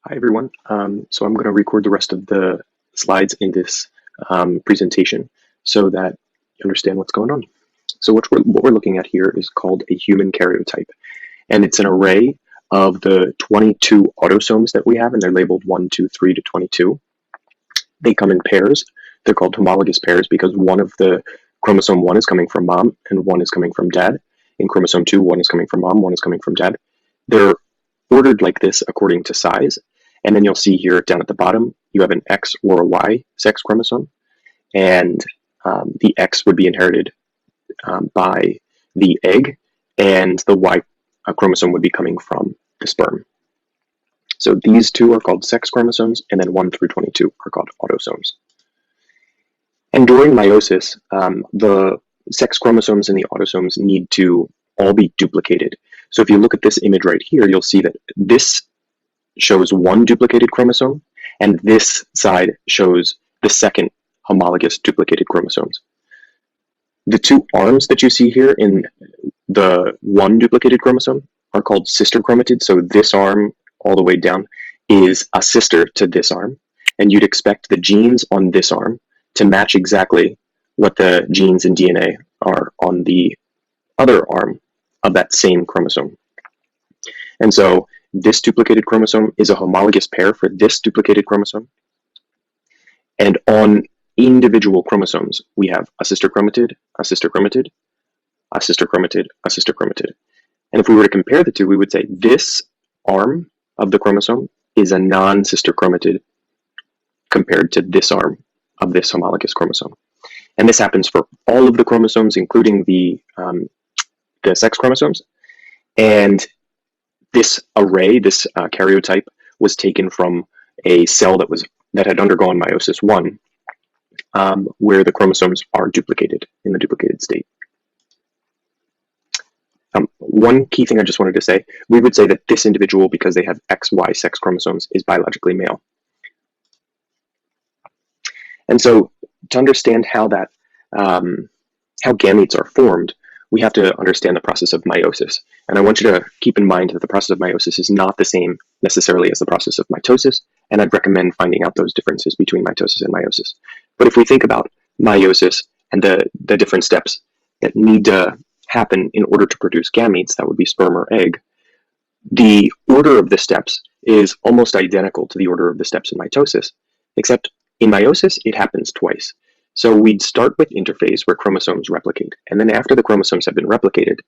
Hi everyone. So I'm going to record the rest of the slides in this presentation so that you understand what's going on. So what we're looking at here is called a human karyotype, and it's an array of the 22 autosomes that we have, and they're labeled 1, 2, 3 to 22. They come in pairs. They're called homologous pairs because one of the chromosome 1 is coming from mom and 1 is coming from dad. In chromosome 2, 1 is coming from mom, 1 is coming from dad. They're ordered like this according to size. And then you'll see here down at the bottom, you have an X or a Y sex chromosome, and the X would be inherited by the egg, and the Y chromosome would be coming from the sperm. So these two are called sex chromosomes, and then 1 through 22 are called autosomes. And during meiosis, the sex chromosomes and the autosomes need to all be duplicated. So if you look at this image right here, you'll see that this shows one duplicated chromosome, and this side shows the second homologous duplicated chromosomes. The two arms that you see here in the one duplicated chromosome are called sister chromatids. So this arm all the way down is a sister to this arm, and you'd expect the genes on this arm to match exactly what the genes in DNA are on the other arm of that same chromosome. And so this duplicated chromosome is a homologous pair for this duplicated chromosome. And on individual chromosomes, we have a sister chromatid, a sister chromatid, a sister chromatid, a sister chromatid. And if we were to compare the two, we would say this arm of the chromosome is a non-sister chromatid compared to this arm of this homologous chromosome. And this happens for all of the chromosomes, including the sex chromosomes. And this array, this karyotype, was taken from a cell that had undergone meiosis 1, where the chromosomes are duplicated in the duplicated state. One key thing I just wanted to say, we would say that this individual, because they have XY sex chromosomes, is biologically male. And so to understand how gametes are formed, we have to understand the process of meiosis. And I want you to keep in mind that the process of meiosis is not the same necessarily as the process of mitosis, and I'd recommend finding out those differences between mitosis and meiosis. But if we think about meiosis and the different steps that need to happen in order to produce gametes, that would be sperm or egg, the order of the steps is almost identical to the order of the steps in mitosis, except in meiosis, it happens twice. So we'd start with interphase where chromosomes replicate. And then after the chromosomes have been replicated,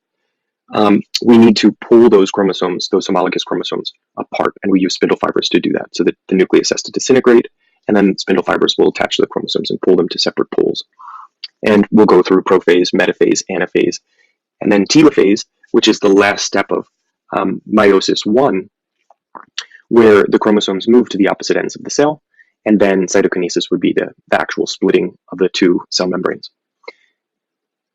we need to pull those chromosomes, those homologous chromosomes, apart. And we use spindle fibers to do that so that the nucleus has to disintegrate. And then spindle fibers will attach to the chromosomes and pull them to separate poles. And we'll go through prophase, metaphase, anaphase, and then telophase, which is the last step of meiosis 1, where the chromosomes move to the opposite ends of the cell. And then cytokinesis would be the actual splitting of the two cell membranes.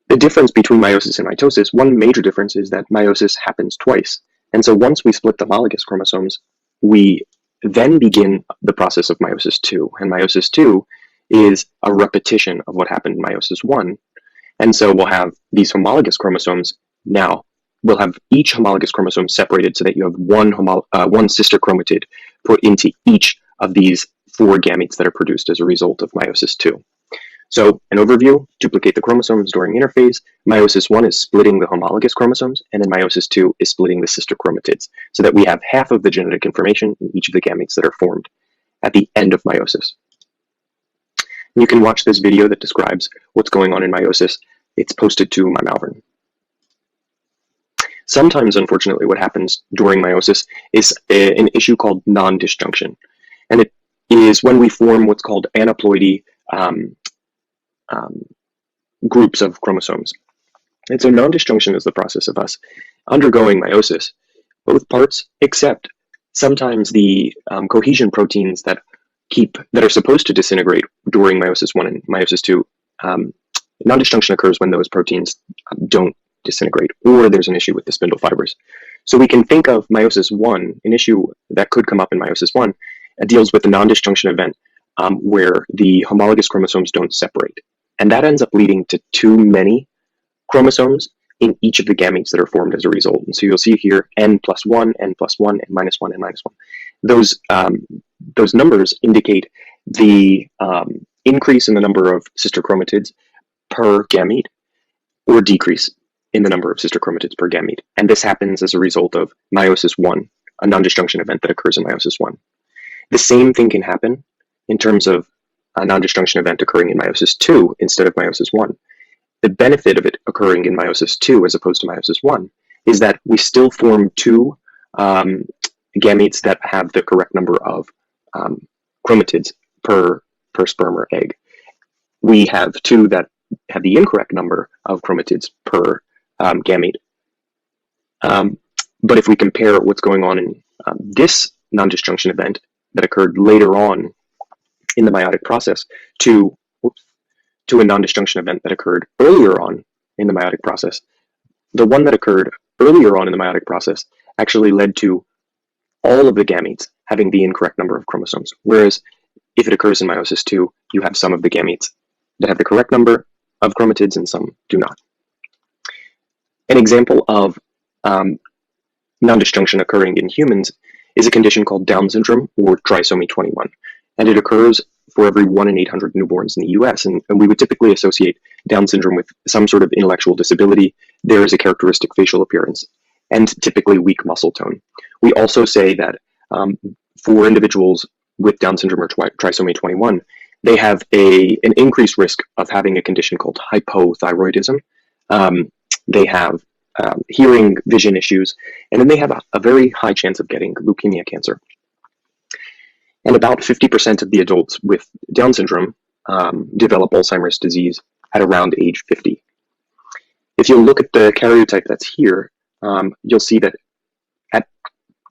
The difference between meiosis and mitosis, one major difference is that meiosis happens twice. And so once we split the homologous chromosomes, we then begin the process of meiosis 2. And meiosis 2 is a repetition of what happened in meiosis 1. And so we'll have these homologous chromosomes. Now we'll have each homologous chromosome separated so that you have one sister chromatid put into each of these 4 gametes that are produced as a result of meiosis 2. So an overview: duplicate the chromosomes during interphase. Meiosis 1 is splitting the homologous chromosomes, and then meiosis 2 is splitting the sister chromatids, so that we have half of the genetic information in each of the gametes that are formed at the end of meiosis. You can watch this video that describes what's going on in meiosis. It's posted to my Malvern. Sometimes, unfortunately, what happens during meiosis is an issue called non-disjunction, and it is when we form what's called aneuploidy groups of chromosomes. And so non-disjunction is the process of us undergoing meiosis, both parts, except sometimes the cohesion proteins that are supposed to disintegrate during meiosis 1 and meiosis 2, non-disjunction occurs when those proteins don't disintegrate, or there's an issue with the spindle fibers. So we can think of meiosis 1, an issue that could come up in meiosis 1, deals with the non-disjunction event where the homologous chromosomes don't separate. And that ends up leading to too many chromosomes in each of the gametes that are formed as a result. And so you'll see here n+1, n+1, n -1, n -1. those numbers indicate the increase in the number of sister chromatids per gamete or decrease in the number of sister chromatids per gamete. And this happens as a result of meiosis 1, a non-disjunction event that occurs in meiosis 1. The same thing can happen in terms of a non-disjunction event occurring in meiosis 2 instead of meiosis 1. The benefit of it occurring in meiosis 2 as opposed to meiosis 1 is that we still form two gametes that have the correct number of chromatids per sperm or egg. We have two that have the incorrect number of chromatids per gamete. But if we compare what's going on in this non-disjunction event that occurred later on in the meiotic process to a non-disjunction event that occurred earlier on in the meiotic process, the one that occurred earlier on in the meiotic process actually led to all of the gametes having the incorrect number of chromosomes. Whereas if it occurs in meiosis 2, you have some of the gametes that have the correct number of chromatids and some do not. An example of non-disjunction occurring in humans is a condition called Down syndrome or trisomy 21. And it occurs for every 1 in 800 newborns in the US. And we would typically associate Down syndrome with some sort of intellectual disability. There is a characteristic facial appearance and typically weak muscle tone. We also say that for individuals with Down syndrome or trisomy 21, they have an increased risk of having a condition called hypothyroidism. They have hearing, vision issues, and then they have a very high chance of getting leukemia cancer. And about 50% of the adults with Down syndrome develop Alzheimer's disease at around age 50. If you look at the karyotype that's here, you'll see that at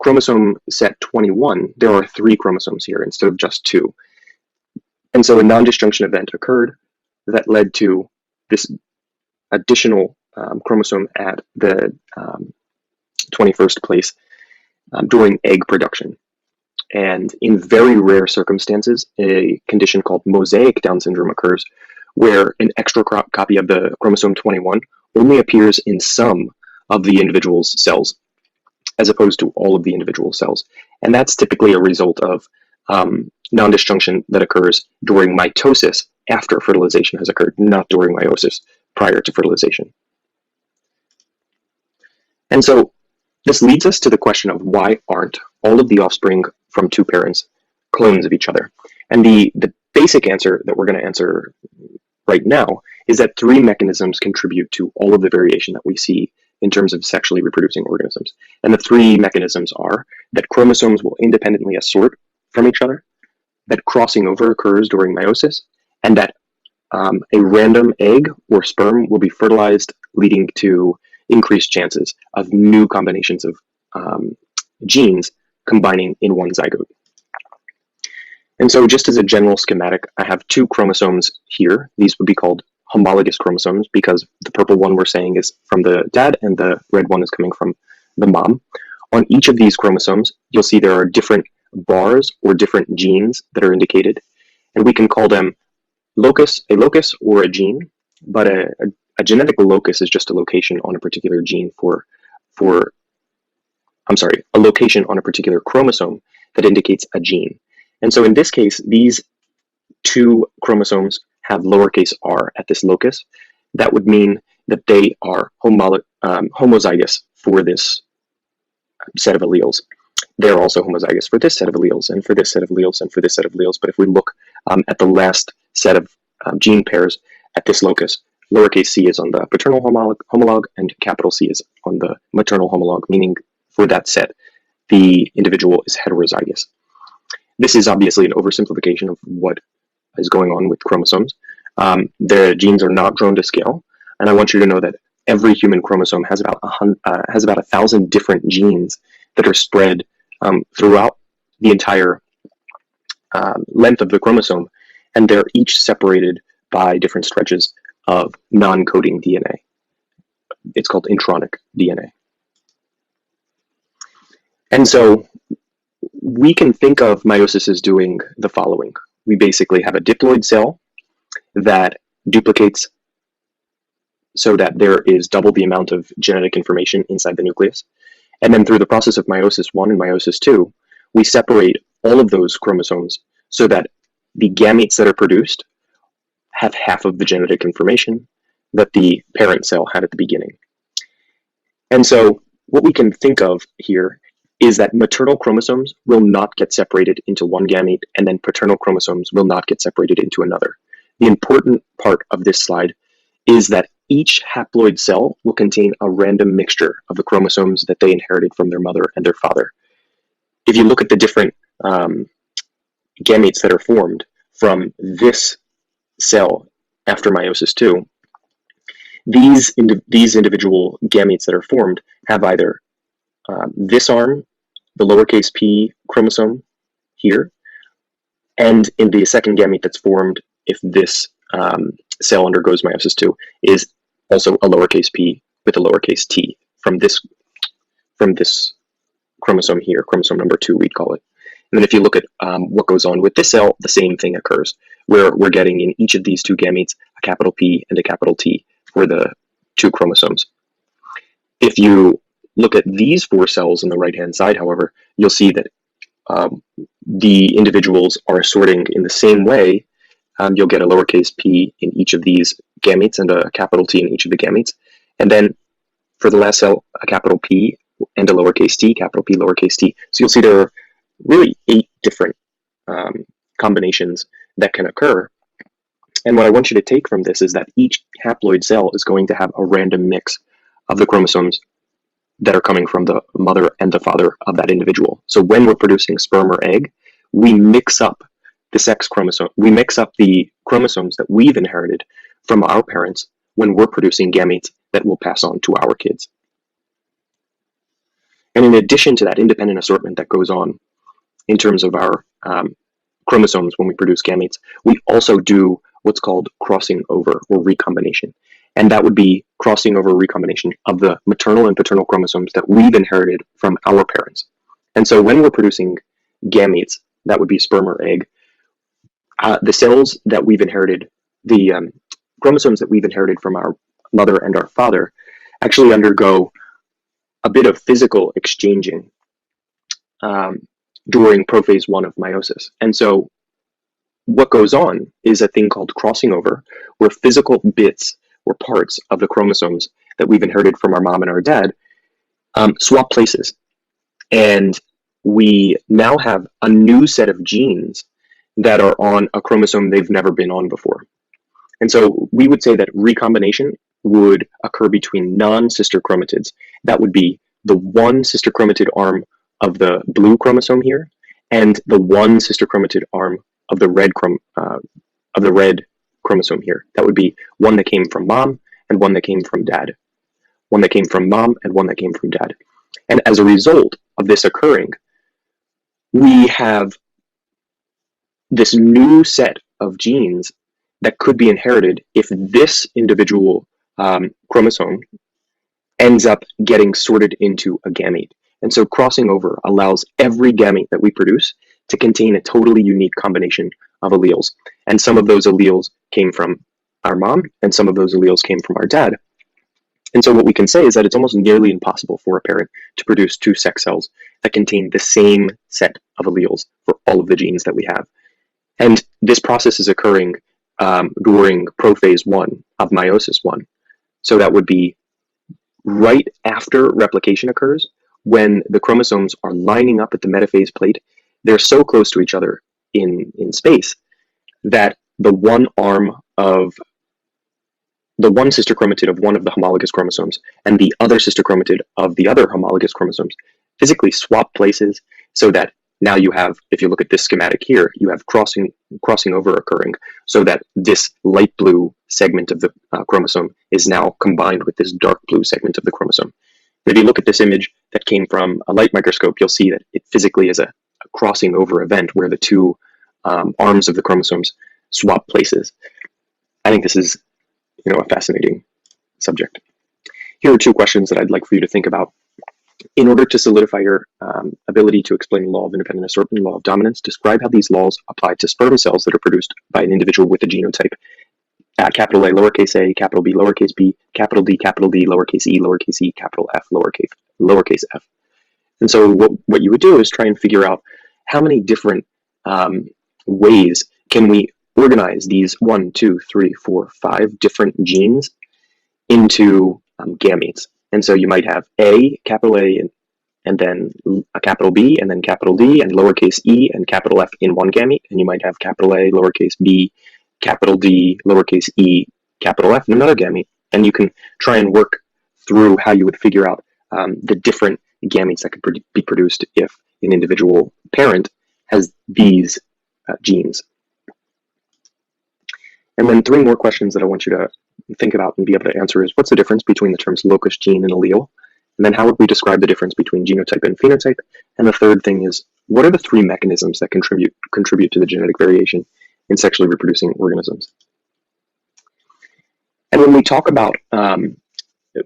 chromosome set 21, there are 3 chromosomes here instead of just 2. And so a non-disjunction event occurred that led to this additional chromosome at the 21st place during egg production. And in very rare circumstances, a condition called mosaic Down syndrome occurs, where an extra copy of the chromosome 21 only appears in some of the individual's cells, as opposed to all of the individual cells. And that's typically a result of non-disjunction that occurs during mitosis after fertilization has occurred, not during meiosis prior to fertilization. And so this leads us to the question of why aren't all of the offspring from 2 parents clones of each other? And the basic answer that we're going to answer right now is that 3 mechanisms contribute to all of the variation that we see in terms of sexually reproducing organisms. And the 3 mechanisms are that chromosomes will independently assort from each other, that crossing over occurs during meiosis, and that a random egg or sperm will be fertilized, leading to increased chances of new combinations of genes combining in one zygote. And so just as a general schematic, I have 2 chromosomes here. These would be called homologous chromosomes because the purple one we're saying is from the dad and the red one is coming from the mom. On each of these chromosomes, you'll see there are different bars or different genes that are indicated, and we can call them a locus or a gene, but a genetic locus is just a location on a particular gene a location on a particular chromosome that indicates a gene. And so in this case, these 2 chromosomes have lowercase r at this locus. That would mean that they are homozygous for this set of alleles. They're also homozygous for this set of alleles, and for this set of alleles, and for this set of alleles. But if we look at the last set of gene pairs at this locus, lowercase c is on the paternal homolog, and capital C is on the maternal homolog, meaning for that set, the individual is heterozygous. This is obviously an oversimplification of what is going on with chromosomes. The genes are not drawn to scale, and I want you to know that every human chromosome has about 1,000 different genes that are spread throughout the entire length of the chromosome, and they're each separated by different stretches of non-coding DNA. It's called intronic DNA. And so we can think of meiosis as doing the following. We basically have a diploid cell that duplicates so that there is double the amount of genetic information inside the nucleus. And then through the process of meiosis 1 and meiosis 2, we separate all of those chromosomes so that the gametes that are produced have half of the genetic information that the parent cell had at the beginning. And so what we can think of here is that maternal chromosomes will not get separated into one gamete, and then paternal chromosomes will not get separated into another. The important part of this slide is that each haploid cell will contain a random mixture of the chromosomes that they inherited from their mother and their father. If you look at the different gametes that are formed from this cell after meiosis II, these individual gametes that are formed have either this arm, the lowercase p chromosome here, and in the second gamete that's formed, if this cell undergoes meiosis II, is also a lowercase p with a lowercase t from this chromosome here, chromosome number 2, we'd call it. And then if you look at what goes on with this cell, the same thing occurs, where we're getting in each of these two gametes a capital P and a capital T for the two chromosomes. If you look at these 4 cells on the right-hand side, however, you'll see that the individuals are sorting in the same way. You'll get a lowercase p in each of these gametes and a capital T in each of the gametes. And then for the last cell, a capital P and a lowercase t, capital P, lowercase t. So you'll see there are really 8 different combinations that can occur. And what I want you to take from this is that each haploid cell is going to have a random mix of the chromosomes that are coming from the mother and the father of that individual. So when we're producing sperm or egg, we mix up the sex chromosome. We mix up the chromosomes that we've inherited from our parents when we're producing gametes that will pass on to our kids. And in addition to that independent assortment that goes on in terms of our chromosomes when we produce gametes, we also do what's called crossing over or recombination. And that would be crossing over recombination of the maternal and paternal chromosomes that we've inherited from our parents. And so when we're producing gametes, that would be sperm or egg, the cells that we've inherited, the chromosomes that we've inherited from our mother and our father actually undergo a bit of physical exchanging during prophase 1 of meiosis. And so what goes on is a thing called crossing over, where physical bits or parts of the chromosomes that we've inherited from our mom and our dad swap places. And we now have a new set of genes that are on a chromosome they've never been on before. And so we would say that recombination would occur between non-sister chromatids. That would be the one sister chromatid arm of the blue chromosome here, and the one sister chromatid arm of the red chromosome here. That would be one that came from mom and one that came from dad. One that came from mom and one that came from dad. And as a result of this occurring, we have this new set of genes that could be inherited if this individual chromosome ends up getting sorted into a gamete. And so crossing over allows every gamete that we produce to contain a totally unique combination of alleles. And some of those alleles came from our mom, and some of those alleles came from our dad. And so what we can say is that it's almost nearly impossible for a parent to produce 2 sex cells that contain the same set of alleles for all of the genes that we have. And this process is occurring during prophase 1 of meiosis 1. So that would be right after replication occurs, when the chromosomes are lining up at the metaphase plate. They're so close to each other in space that the one sister chromatid of one of the homologous chromosomes and the other sister chromatid of the other homologous chromosomes physically swap places, so that now you have, if you look at this schematic here, you have crossing over occurring, so that this light blue segment of the chromosome is now combined with this dark blue segment of the chromosome. If you look at this image that came from a light microscope, you'll see that it physically is a crossing over event where the two arms of the chromosomes swap places. I think this is, a fascinating subject. Here are 2 questions that I'd like for you to think about. In order to solidify your ability to explain the law of independent assortment, law of dominance, describe how these laws apply to sperm cells that are produced by an individual with a genotype. Capital A, lowercase a, capital B, lowercase b, capital D, lowercase e, capital F, lowercase f. And so what you would do is try and figure out how many different ways can we organize these 1, 2, 3, 4, 5 different genes into gametes. And so you might have A, capital A, and then a capital B, and then capital D, and lowercase e and capital F in one gamete. And you might have capital A, lowercase b, capital D, lowercase e, capital F in another gamete. And you can try and work through how you would figure out the different gametes that could be produced if an individual parent has these genes. And then 3 more questions that I want you to think about and be able to answer is, what's the difference between the terms locus, gene, and allele? And then how would we describe the difference between genotype and phenotype? And the third thing is, what are the 3 mechanisms that contribute to the genetic variation in sexually reproducing organisms? And when we talk about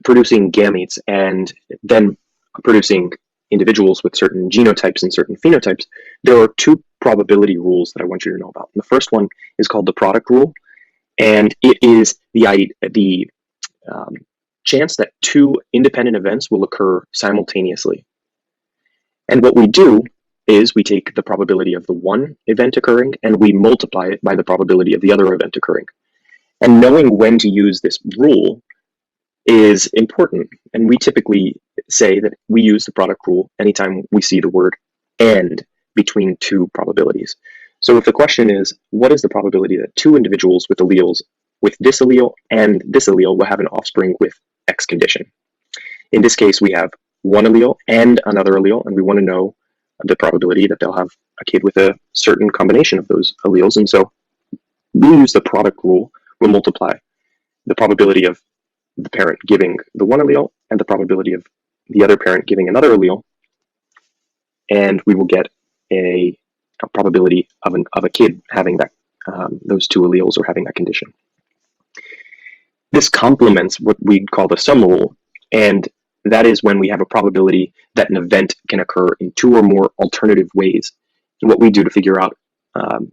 producing gametes and then producing individuals with certain genotypes and certain phenotypes, there are 2 probability rules that I want you to know about. And the first one is called the product rule, and it is the chance that 2 independent events will occur simultaneously. And what we do is we take the probability of the one event occurring and we multiply it by the probability of the other event occurring. And knowing when to use this rule is important. And we typically say that we use the product rule anytime we see the word "and" between 2 probabilities. So if the question is, what is the probability that 2 individuals with alleles with this allele and this allele will have an offspring with X condition? In this case, we have one allele and another allele, and we want to know the probability that they'll have a kid with a certain combination of those alleles. And so we use the product rule. We'll multiply the probability of the parent giving the one allele and the probability of the other parent giving another allele, and we will get a probability of a kid having that those 2 alleles or having that condition. This complements what we call the sum rule, and that is when we have a probability that an event can occur in 2 or more alternative ways. And what we do to figure out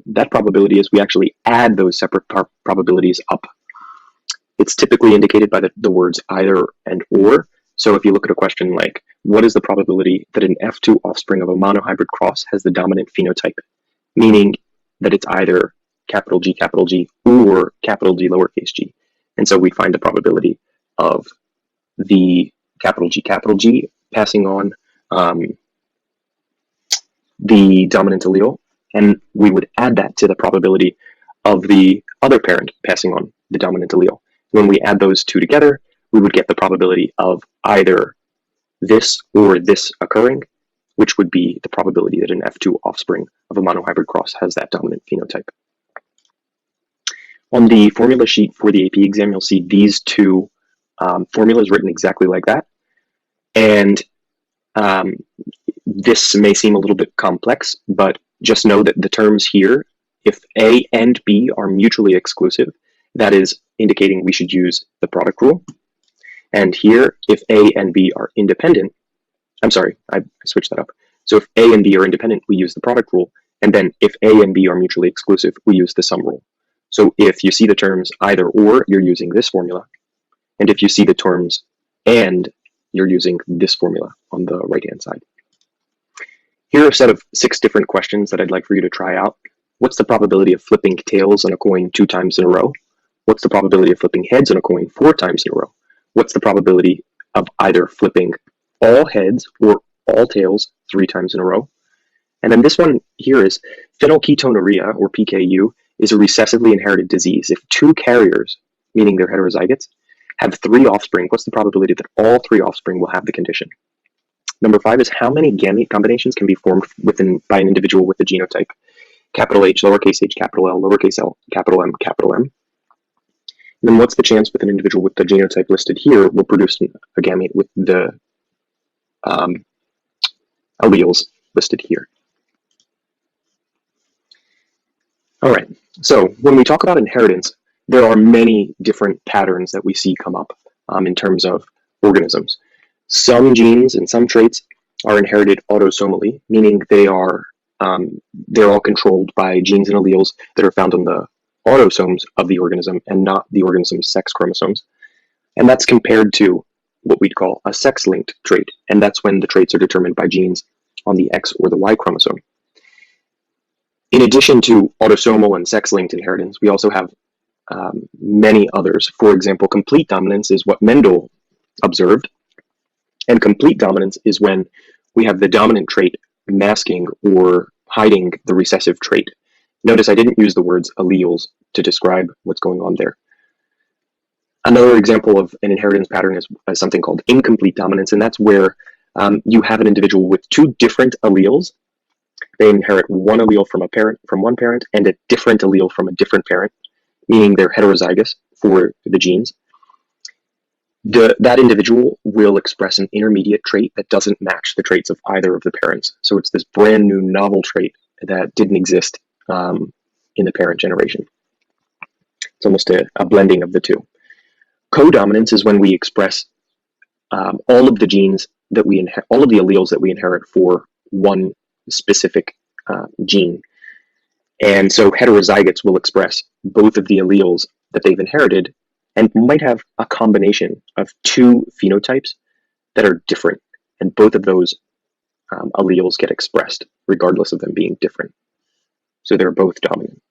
that probability is we actually add those separate probabilities up. It's typically indicated by the words either and or. So if you look at a question like, what is the probability that an F2 offspring of a monohybrid cross has the dominant phenotype? Meaning that it's either capital G or capital D lowercase g. And so we find the probability of the capital G passing on the dominant allele, and we would add that to the probability of the other parent passing on the dominant allele. When we add those 2 together, we would get the probability of either this or this occurring, which would be the probability that an F2 offspring of a monohybrid cross has that dominant phenotype. On the formula sheet for the AP exam, you'll see these 2 formulas written exactly like that. And this may seem a little bit complex, but just know that the terms here, if A and B are mutually exclusive, that is indicating we should use the product rule. And here, if A and B are independent, I'm sorry, I switched that up. So if A and B are independent, we use the product rule. And then if A and B are mutually exclusive, we use the sum rule. So if you see the terms either or, you're using this formula. And if you see the terms and, you're using this formula on the right-hand side. Here are a set of 6 different questions that I'd like for you to try out. What's the probability of flipping tails on a coin 2 times in a row? What's the probability of flipping heads on a coin 4 times in a row? What's the probability of either flipping all heads or all tails 3 times in a row? And then this one here is phenylketonuria, or PKU, is a recessively inherited disease. If 2 carriers, meaning they're heterozygotes, have 3 offspring, what's the probability that all 3 offspring will have the condition? Number 5 is how many gamete combinations can be formed by an individual with the genotype capital H, lowercase h, capital L, lowercase l, capital M, capital M. And then what's the chance with an individual with the genotype listed here will produce a gamete with the alleles listed here? All right, so when we talk about inheritance, there are many different patterns that we see come up in terms of organisms. Some genes and some traits are inherited autosomally, meaning they're all controlled by genes and alleles that are found on the autosomes of the organism and not the organism's sex chromosomes. And that's compared to what we'd call a sex-linked trait, and that's when the traits are determined by genes on the X or the Y chromosome. In addition to autosomal and sex-linked inheritance, we also have many others. For example, complete dominance is what Mendel observed, and complete dominance is when we have the dominant trait masking or hiding the recessive trait. Notice I didn't use the words alleles to describe what's going on there. Another example of an inheritance pattern is something called incomplete dominance, and that's where you have an individual with two different alleles. They inherit one allele from one parent and a different allele from a different parent, meaning they're heterozygous for the genes. That individual will express an intermediate trait that doesn't match the traits of either of the parents. So it's this brand new novel trait that didn't exist in the parent generation. It's almost a blending of the two. Codominance is when we express all of the genes that we inherit, all of the alleles that we inherit for one specific gene. And so heterozygotes will express both of the alleles that they've inherited and might have a combination of two phenotypes that are different. And both of those alleles get expressed regardless of them being different. So they're both dominant.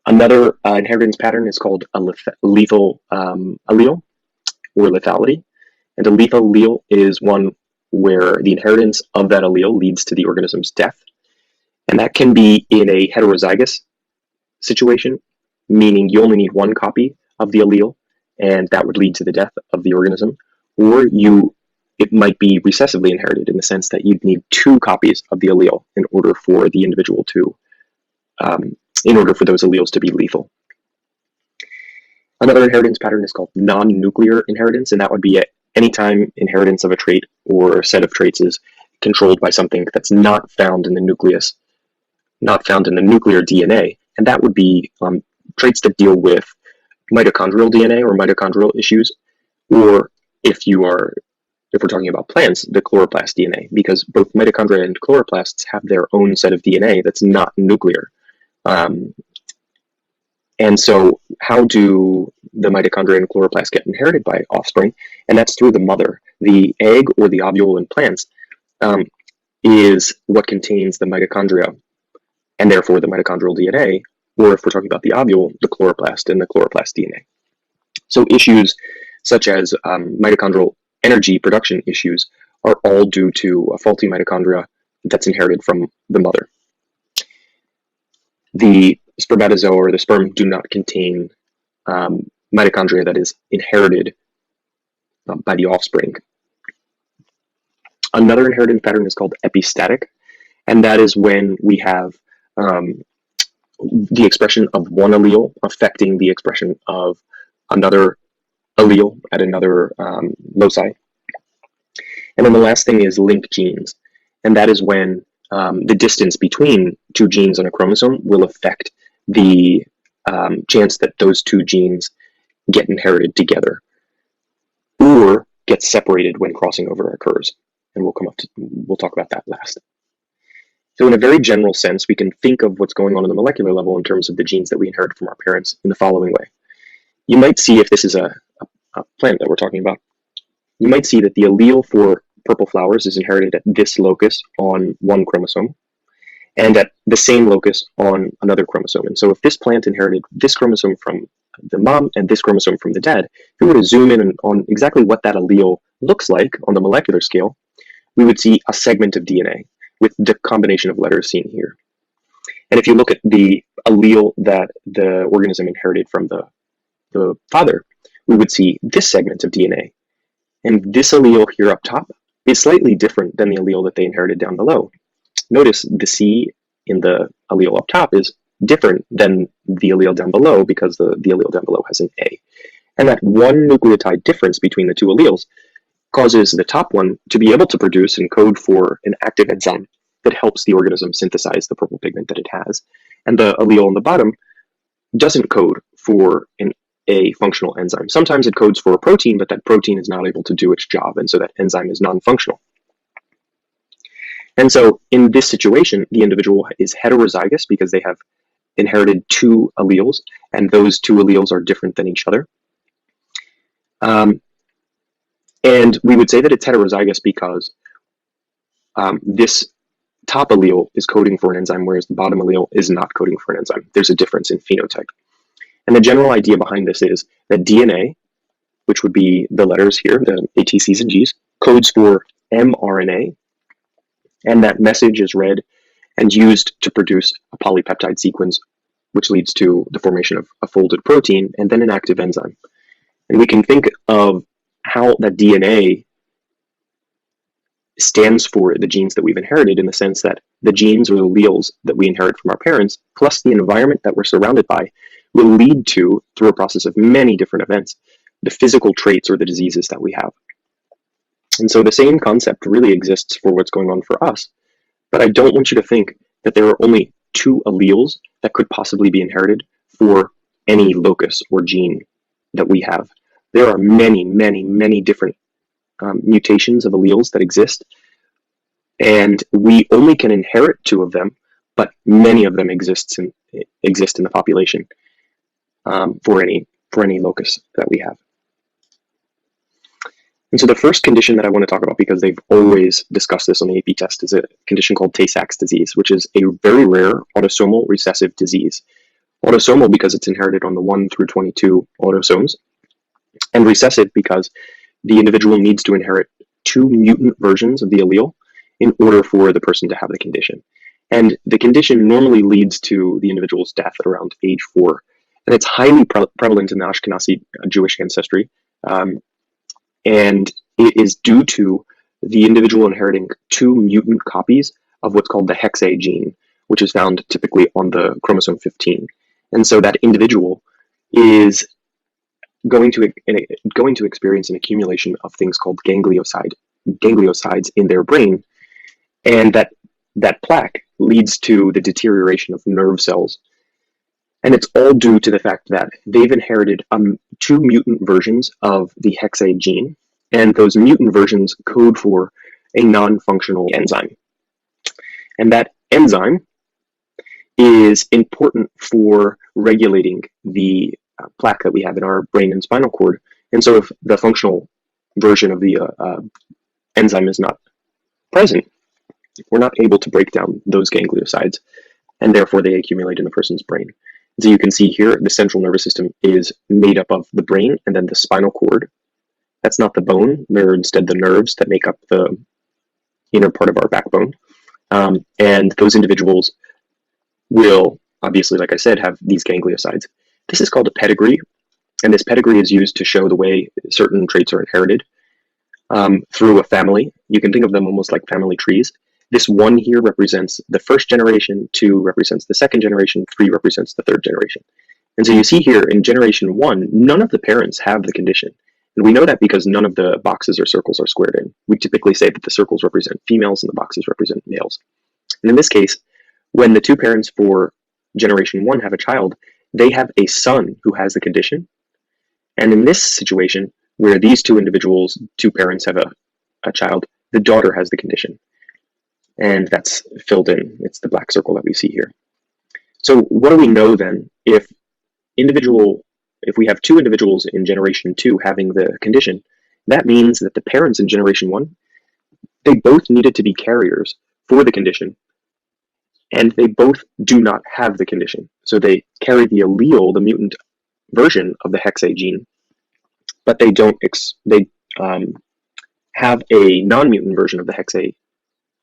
Another inheritance pattern is called a lethal allele or lethality. And a lethal allele is one where the inheritance of that allele leads to the organism's death. And that can be in a heterozygous situation, meaning you only need one copy of the allele, and that would lead to the death of the organism. Or it might be recessively inherited in the sense that you'd need two copies of the allele in order for the individual to, in order for those alleles to be lethal. Another inheritance pattern is called non-nuclear inheritance, and that would be anytime inheritance of a trait or set of traits is controlled by something that's not found in the nucleus, not found in the nuclear DNA, and that would be traits that deal with mitochondrial DNA or mitochondrial issues, or if we're talking about plants, the chloroplast DNA, because both mitochondria and chloroplasts have their own set of DNA that's not nuclear. And so how do the mitochondria and chloroplasts get inherited by offspring? And that's through the mother. The egg or the ovule in plants is what contains the mitochondria, and therefore the mitochondrial DNA, or if we're talking about the ovule, the chloroplast and the chloroplast DNA. So issues such as mitochondrial energy production issues are all due to a faulty mitochondria that's inherited from the mother. The spermatozoa or the sperm do not contain mitochondria that is inherited by the offspring. Another inheritance pattern is called epistatic, and that is when we have the expression of one allele affecting the expression of another allele at another loci. And then the last thing is link genes, and that is when the distance between two genes on a chromosome will affect the chance that those two genes get inherited together or get separated when crossing over occurs. And we'll talk about that last. So in a very general sense, we can think of what's going on the molecular level in terms of the genes that we inherit from our parents in the following way. You might see, if this is a plant that we're talking about, you might see that the allele for purple flowers is inherited at this locus on one chromosome and at the same locus on another chromosome. And so if this plant inherited this chromosome from the mom and this chromosome from the dad, if we were to zoom in on exactly what that allele looks like on the molecular scale, we would see a segment of DNA with the combination of letters seen here. And if you look at the allele that the organism inherited from the father, we would see this segment of DNA. And this allele here up top is slightly different than the allele that they inherited down below. Notice the C in the allele up top is different than the allele down below because the allele down below has an A. And that one nucleotide difference between the two alleles causes the top one to be able to produce and code for an active enzyme that helps the organism synthesize the purple pigment that it has. And the allele on the bottom doesn't code for a functional enzyme. Sometimes it codes for a protein, but that protein is not able to do its job, and so that enzyme is non-functional. And so in this situation, the individual is heterozygous because they have inherited two alleles, and those two alleles are different than each other. And we would say that it's heterozygous because this top allele is coding for an enzyme, whereas the bottom allele is not coding for an enzyme. There's a difference in phenotype. And the general idea behind this is that DNA, which would be the letters here, the A, T, C's, and G's, codes for mRNA, and that message is read and used to produce a polypeptide sequence, which leads to the formation of a folded protein and then an active enzyme. And we can think of how that DNA stands for the genes that we've inherited, in the sense that the genes or the alleles that we inherit from our parents, plus the environment that we're surrounded by, will lead to, through a process of many different events, the physical traits or the diseases that we have. And so the same concept really exists for what's going on for us, but I don't want you to think that there are only two alleles that could possibly be inherited for any locus or gene that we have. There are many, many, many different mutations of alleles that exist, and we only can inherit two of them, but many of them exist in the population for any locus that we have. And so the first condition that I want to talk about, because they've always discussed this on the AP test, is a condition called Taysachs disease, which is a very rare autosomal recessive disease. Autosomal because it's inherited on the 1 through 22 autosomes, and recessive because the individual needs to inherit two mutant versions of the allele in order for the person to have the condition. And the condition normally leads to the individual's death at around age 4. And it's highly prevalent in the Ashkenazi Jewish ancestry. And it is due to the individual inheriting two mutant copies of what's called the hexa gene, which is found typically on the chromosome 15. And so that individual is going to experience an accumulation of things called gangliosides in their brain, and that plaque leads to the deterioration of nerve cells. And it's all due to the fact that they've inherited two mutant versions of the hexa gene, and those mutant versions code for a non-functional enzyme. And that enzyme is important for regulating the plaque that we have in our brain and spinal cord. And so if the functional version of the enzyme is not present, we're not able to break down those gangliosides, and therefore they accumulate in the person's brain. So you can see here, the central nervous system is made up of the brain and then the spinal cord. That's not the bone, they're instead the nerves that make up the inner part of our backbone. And those individuals will, obviously, like I said, have these gangliosides. This is called a pedigree, and this pedigree is used to show the way certain traits are inherited through a family. You can think of them almost like family trees. This 1 here represents the first generation, 2 represents the second generation, 3 represents the third generation. And so you see here in generation 1, none of the parents have the condition. And we know that because none of the boxes or circles are squared in. We typically say that the circles represent females and the boxes represent males. And in this case, when the two parents for generation 1 have a child, they have a son who has the condition. And in this situation, where these two individuals, two parents have a child, the daughter has the condition. And that's filled in. It's the black circle that we see here. So what do we know then? If we have two individuals in generation 2 having the condition, that means that the parents in generation 1, they both needed to be carriers for the condition, and they both do not have the condition. So they carry the allele, the mutant version of the hexa gene, but they have a non-mutant version of the hexa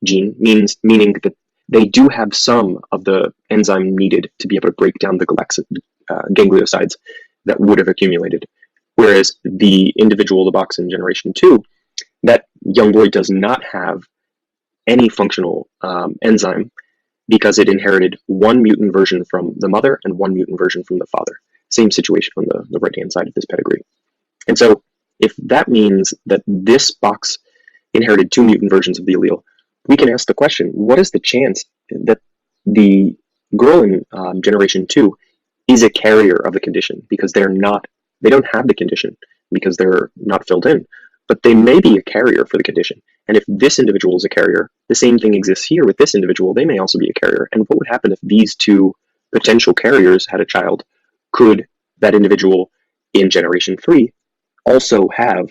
gene, meaning that they do have some of the enzyme needed to be able to break down the gangliosides that would have accumulated. Whereas the individual, the box in generation 2, that young boy does not have any functional enzyme, because it inherited one mutant version from the mother and one mutant version from the father. Same situation on the right-hand side of this pedigree. And so if that means that this box inherited two mutant versions of the allele, we can ask the question, what is the chance that the girl in generation 2 is a carrier of the condition? Because they don't have the condition because they're not filled in, but they may be a carrier for the condition. And if this individual is a carrier, the same thing exists here with this individual. They may also be a carrier. And what would happen if these two potential carriers had a child? Could that individual in generation 3 also have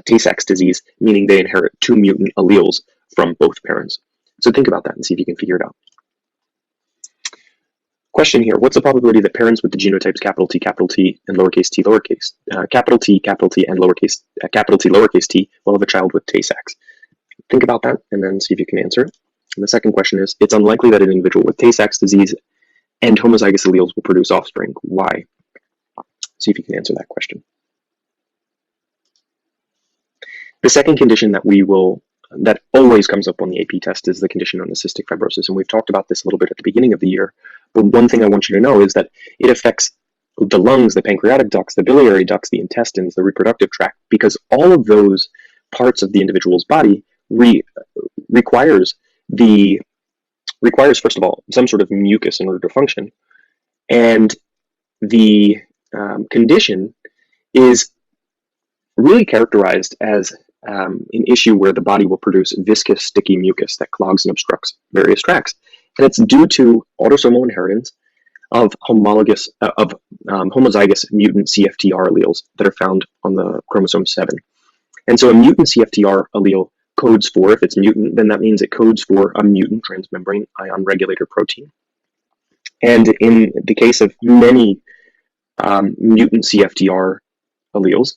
Tay-Sachs disease, meaning they inherit two mutant alleles from both parents? So think about that and see if you can figure it out. Question here, what's the probability that parents with the genotypes capital T, and lowercase t, capital T, and capital T, lowercase t will have a child with Taysachs? Think about that and then see if you can answer it. And the second question is, it's unlikely that an individual with Taysachs disease and homozygous alleles will produce offspring. Why? See if you can answer that question. The second condition that always comes up on the AP test is the condition known as cystic fibrosis. And we've talked about this a little bit at the beginning of the year. But one thing I want you to know is that it affects the lungs, the pancreatic ducts, the biliary ducts, the intestines, the reproductive tract, because all of those parts of the individual's body requires first of all some sort of mucus in order to function, and the condition is really characterized as an issue where the body will produce viscous, sticky mucus that clogs and obstructs various tracts, and it's due to autosomal inheritance of homozygous mutant CFTR alleles that are found on the chromosome 7. And so a mutant CFTR allele codes for, if it's mutant, then that means it codes for a mutant transmembrane ion regulator protein. And in the case of many mutant CFTR alleles,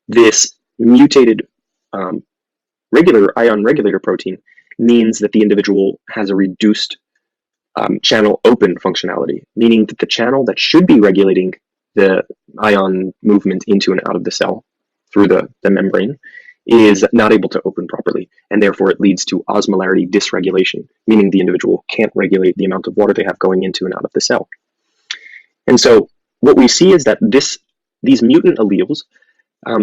this mutated regular ion regulator protein means that the individual has a reduced channel open functionality, meaning that the channel that should be regulating the ion movement into and out of the cell through the membrane is not able to open properly, and therefore it leads to osmolarity dysregulation, meaning the individual can't regulate the amount of water they have going into and out of the cell. And so what we see is that these mutant alleles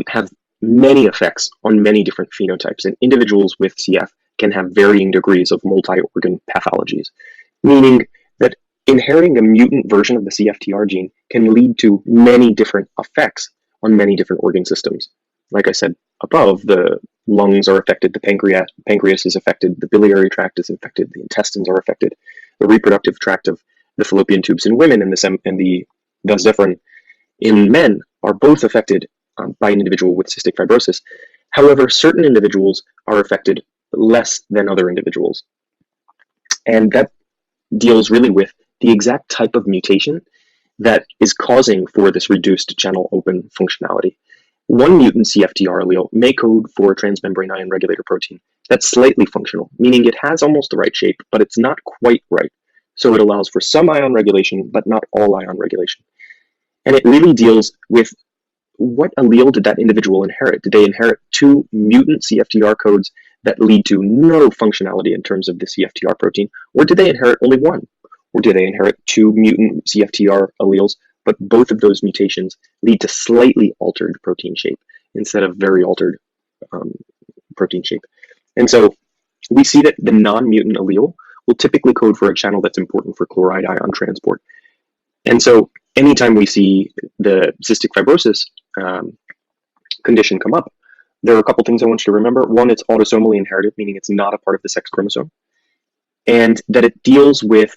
have many effects on many different phenotypes, and individuals with CF can have varying degrees of multi-organ pathologies, meaning that inheriting a mutant version of the CFTR gene can lead to many different effects on many different organ systems. Like I said above, the lungs are affected, the pancreas is affected, the biliary tract is affected, the intestines are affected, the reproductive tract of the fallopian tubes in women and the vas deferens in men are both affected by an individual with cystic fibrosis. However, certain individuals are affected less than other individuals. And that deals really with the exact type of mutation that is causing for this reduced channel open functionality. One mutant CFTR allele may code for a transmembrane ion regulator protein that's slightly functional, meaning it has almost the right shape, but it's not quite right. So it allows for some ion regulation, but not all ion regulation. And it really deals with what allele did that individual inherit? Did they inherit two mutant CFTR codes that lead to no functionality in terms of the CFTR protein? Or did they inherit only one? Or did they inherit two mutant CFTR alleles, but both of those mutations lead to slightly altered protein shape instead of very altered protein shape? And so we see that the non-mutant allele will typically code for a channel that's important for chloride ion transport. And so anytime we see the cystic fibrosis condition come up, there are a couple things I want you to remember. One, it's autosomally inherited, meaning it's not a part of the sex chromosome, and that it deals with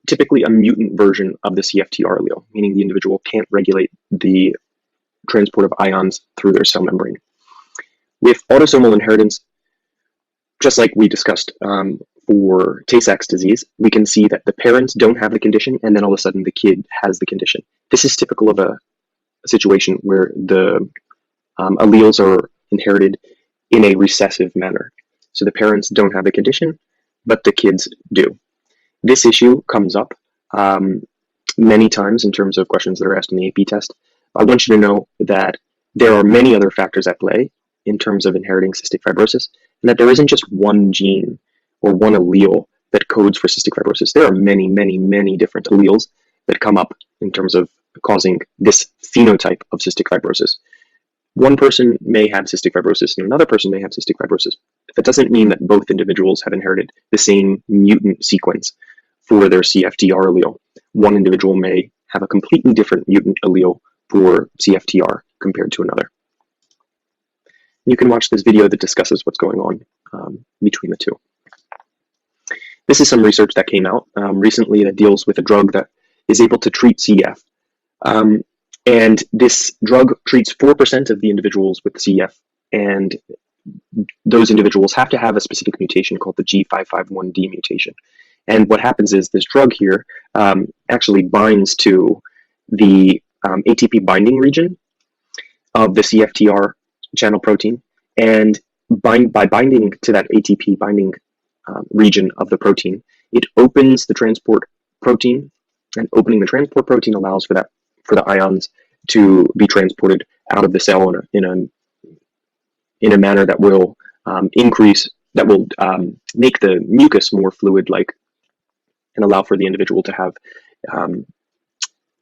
typically a mutant version of the CFTR allele, meaning the individual can't regulate the transport of ions through their cell membrane. With autosomal inheritance, just like we discussed for Tay-Sachs disease, we can see that the parents don't have the condition, and then all of a sudden the kid has the condition. This is typical of a situation where the alleles are inherited in a recessive manner. So the parents don't have the condition, but the kids do. This issue comes up many times in terms of questions that are asked in the AP test. I want you to know that there are many other factors at play in terms of inheriting cystic fibrosis, and that there isn't just one gene or one allele that codes for cystic fibrosis. There are many, many, many different alleles that come up in terms of causing this phenotype of cystic fibrosis. One person may have cystic fibrosis and another person may have cystic fibrosis. That doesn't mean that both individuals have inherited the same mutant sequence for their CFTR allele. One individual may have a completely different mutant allele for CFTR compared to another. You can watch this video that discusses what's going on between the two. This is some research that came out recently that deals with a drug that is able to treat CF. And this drug treats 4% of the individuals with CF, and those individuals have to have a specific mutation called the G551D mutation. And what happens is this drug here actually binds to the ATP binding region of the CFTR channel protein, and by binding to that ATP binding region of the protein, it opens the transport protein, and opening the transport protein allows for the ions to be transported out of the cell in a manner that will make the mucus more fluid-like and allow for the individual to have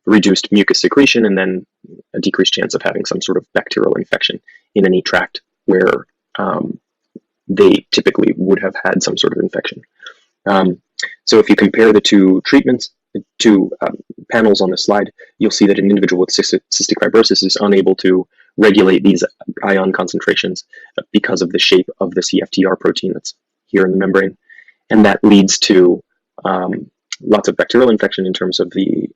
reduced mucus secretion, and then a decreased chance of having some sort of bacterial infection in any tract where they typically would have had some sort of infection. So if you compare the two treatments, the two panels on the slide, you'll see that an individual with cystic fibrosis is unable to regulate these ion concentrations because of the shape of the CFTR protein that's here in the membrane. And that leads to lots of bacterial infection in terms of the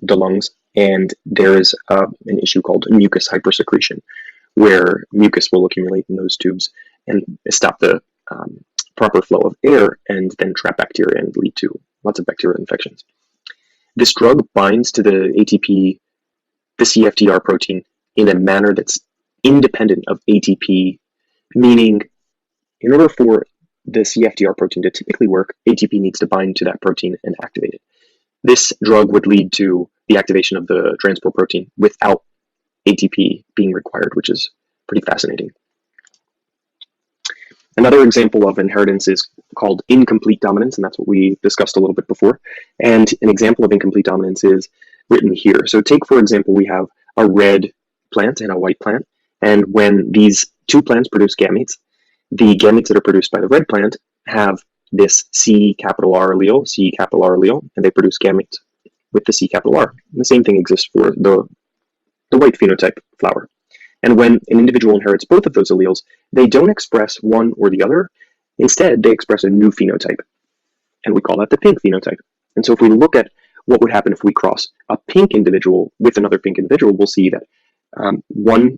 lungs, and there is an issue called mucus hypersecretion, where mucus will accumulate in those tubes and stop the proper flow of air, and then trap bacteria and lead to lots of bacterial infections. This drug binds to the ATP, the CFTR protein, in a manner that's independent of ATP, meaning in order for the CFTR protein to typically work, ATP needs to bind to that protein and activate it. This drug would lead to the activation of the transport protein without ATP being required, which is pretty fascinating. Another example of inheritance is called incomplete dominance, and that's what we discussed a little bit before. And an example of incomplete dominance is written here. So take, for example, we have a red plant and a white plant, and when these two plants produce gametes, the gametes that are produced by the red plant have this C capital R allele, and they produce gametes with the C capital R. And the same thing exists for the white phenotype flower. And when an individual inherits both of those alleles, they don't express one or the other. Instead, they express a new phenotype, and we call that the pink phenotype. And so if we look at what would happen if we cross a pink individual with another pink individual, we'll see that 1/4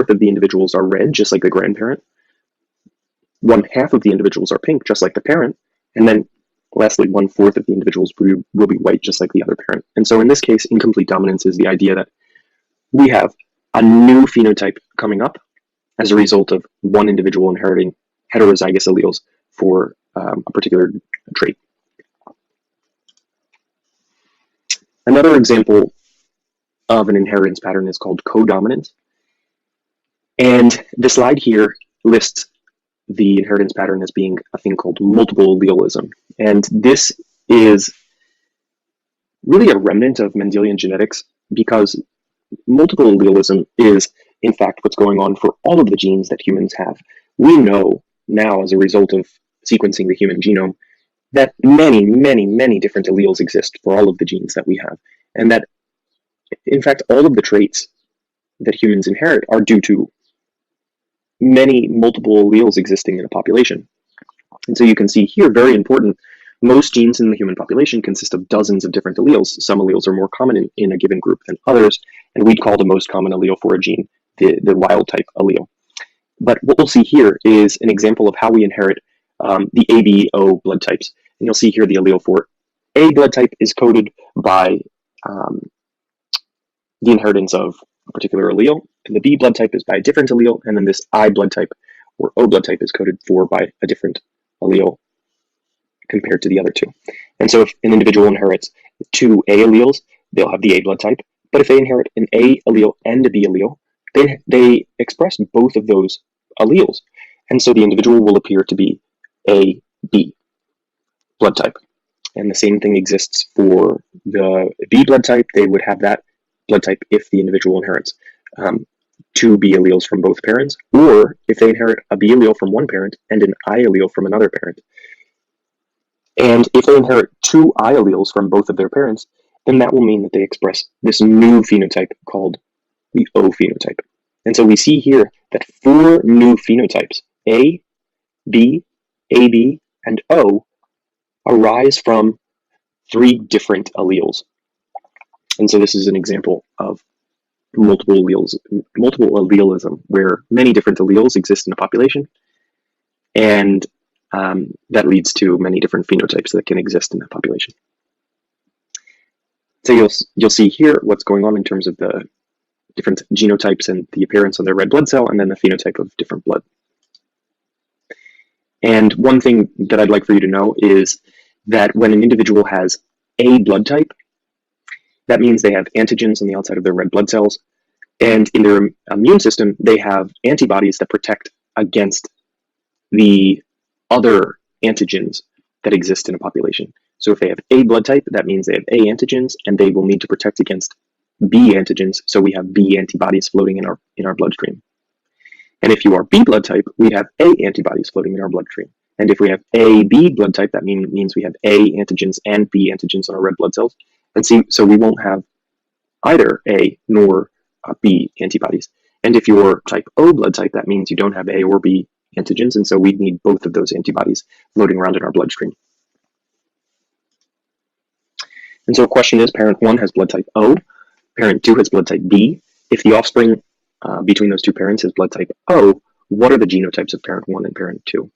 of the individuals are red, just like the grandparent. 1/2 of the individuals are pink, just like the parent. And then lastly, 1/4 of the individuals will be white, just like the other parent. And so in this case, incomplete dominance is the idea that we have a new phenotype coming up as a result of one individual inheriting heterozygous alleles for a particular trait. Another example of an inheritance pattern is called codominance. And the slide here lists the inheritance pattern as being a thing called multiple allelism. And this is really a remnant of Mendelian genetics, because multiple allelism is, in fact, what's going on for all of the genes that humans have. We know now, as a result of sequencing the human genome, that many, many, many different alleles exist for all of the genes that we have. And that, in fact, all of the traits that humans inherit are due to many multiple alleles existing in a population. And so you can see here, very important, most genes in the human population consist of dozens of different alleles. Some alleles are more common in a given group than others, and we'd call the most common allele for a gene the wild type allele. But what we'll see here is an example of how we inherit the ABO blood types. And you'll see here the allele for A blood type is coded by the inheritance of a particular allele, and the B blood type is by a different allele, and then this I blood type or O blood type is coded for by a different allele compared to the other two. And so if an individual inherits two A alleles, they'll have the A blood type. But if they inherit an A allele and a B allele, then they express both of those alleles. And so the individual will appear to be a B blood type. And the same thing exists for the B blood type. They would have that blood type if the individual inherits two B alleles from both parents, or if they inherit a B allele from one parent and an I allele from another parent. And if they inherit two I alleles from both of their parents, then that will mean that they express this new phenotype called the O phenotype. And so we see here that 4 new phenotypes, A, B, AB, and O, arise from 3 different alleles. And so this is an example of multiple allelism, where many different alleles exist in a population, and that leads to many different phenotypes that can exist in that population. So you'll see here what's going on in terms of the different genotypes and the appearance on their red blood cell, and then the phenotype of different blood. And one thing that I'd like for you to know is that when an individual has a blood type, that means they have antigens on the outside of their red blood cells, and in their immune system, they have antibodies that protect against the other antigens that exist in a population. So if they have A blood type, that means they have A antigens, and they will need to protect against B antigens, so we have B antibodies floating in our bloodstream. And if you are B blood type, we have A antibodies floating in our bloodstream. And if we have AB blood type, that means we have A antigens and B antigens on our red blood cells. And so we won't have either A nor B antibodies. And if you're type O blood type, that means you don't have A or B antigens, and so we need both of those antibodies floating around in our bloodstream. And so the question is, parent 1 has blood type O, parent 2 has blood type B. If the offspring between those two parents has blood type O, what are the genotypes of parent 1 and parent 2?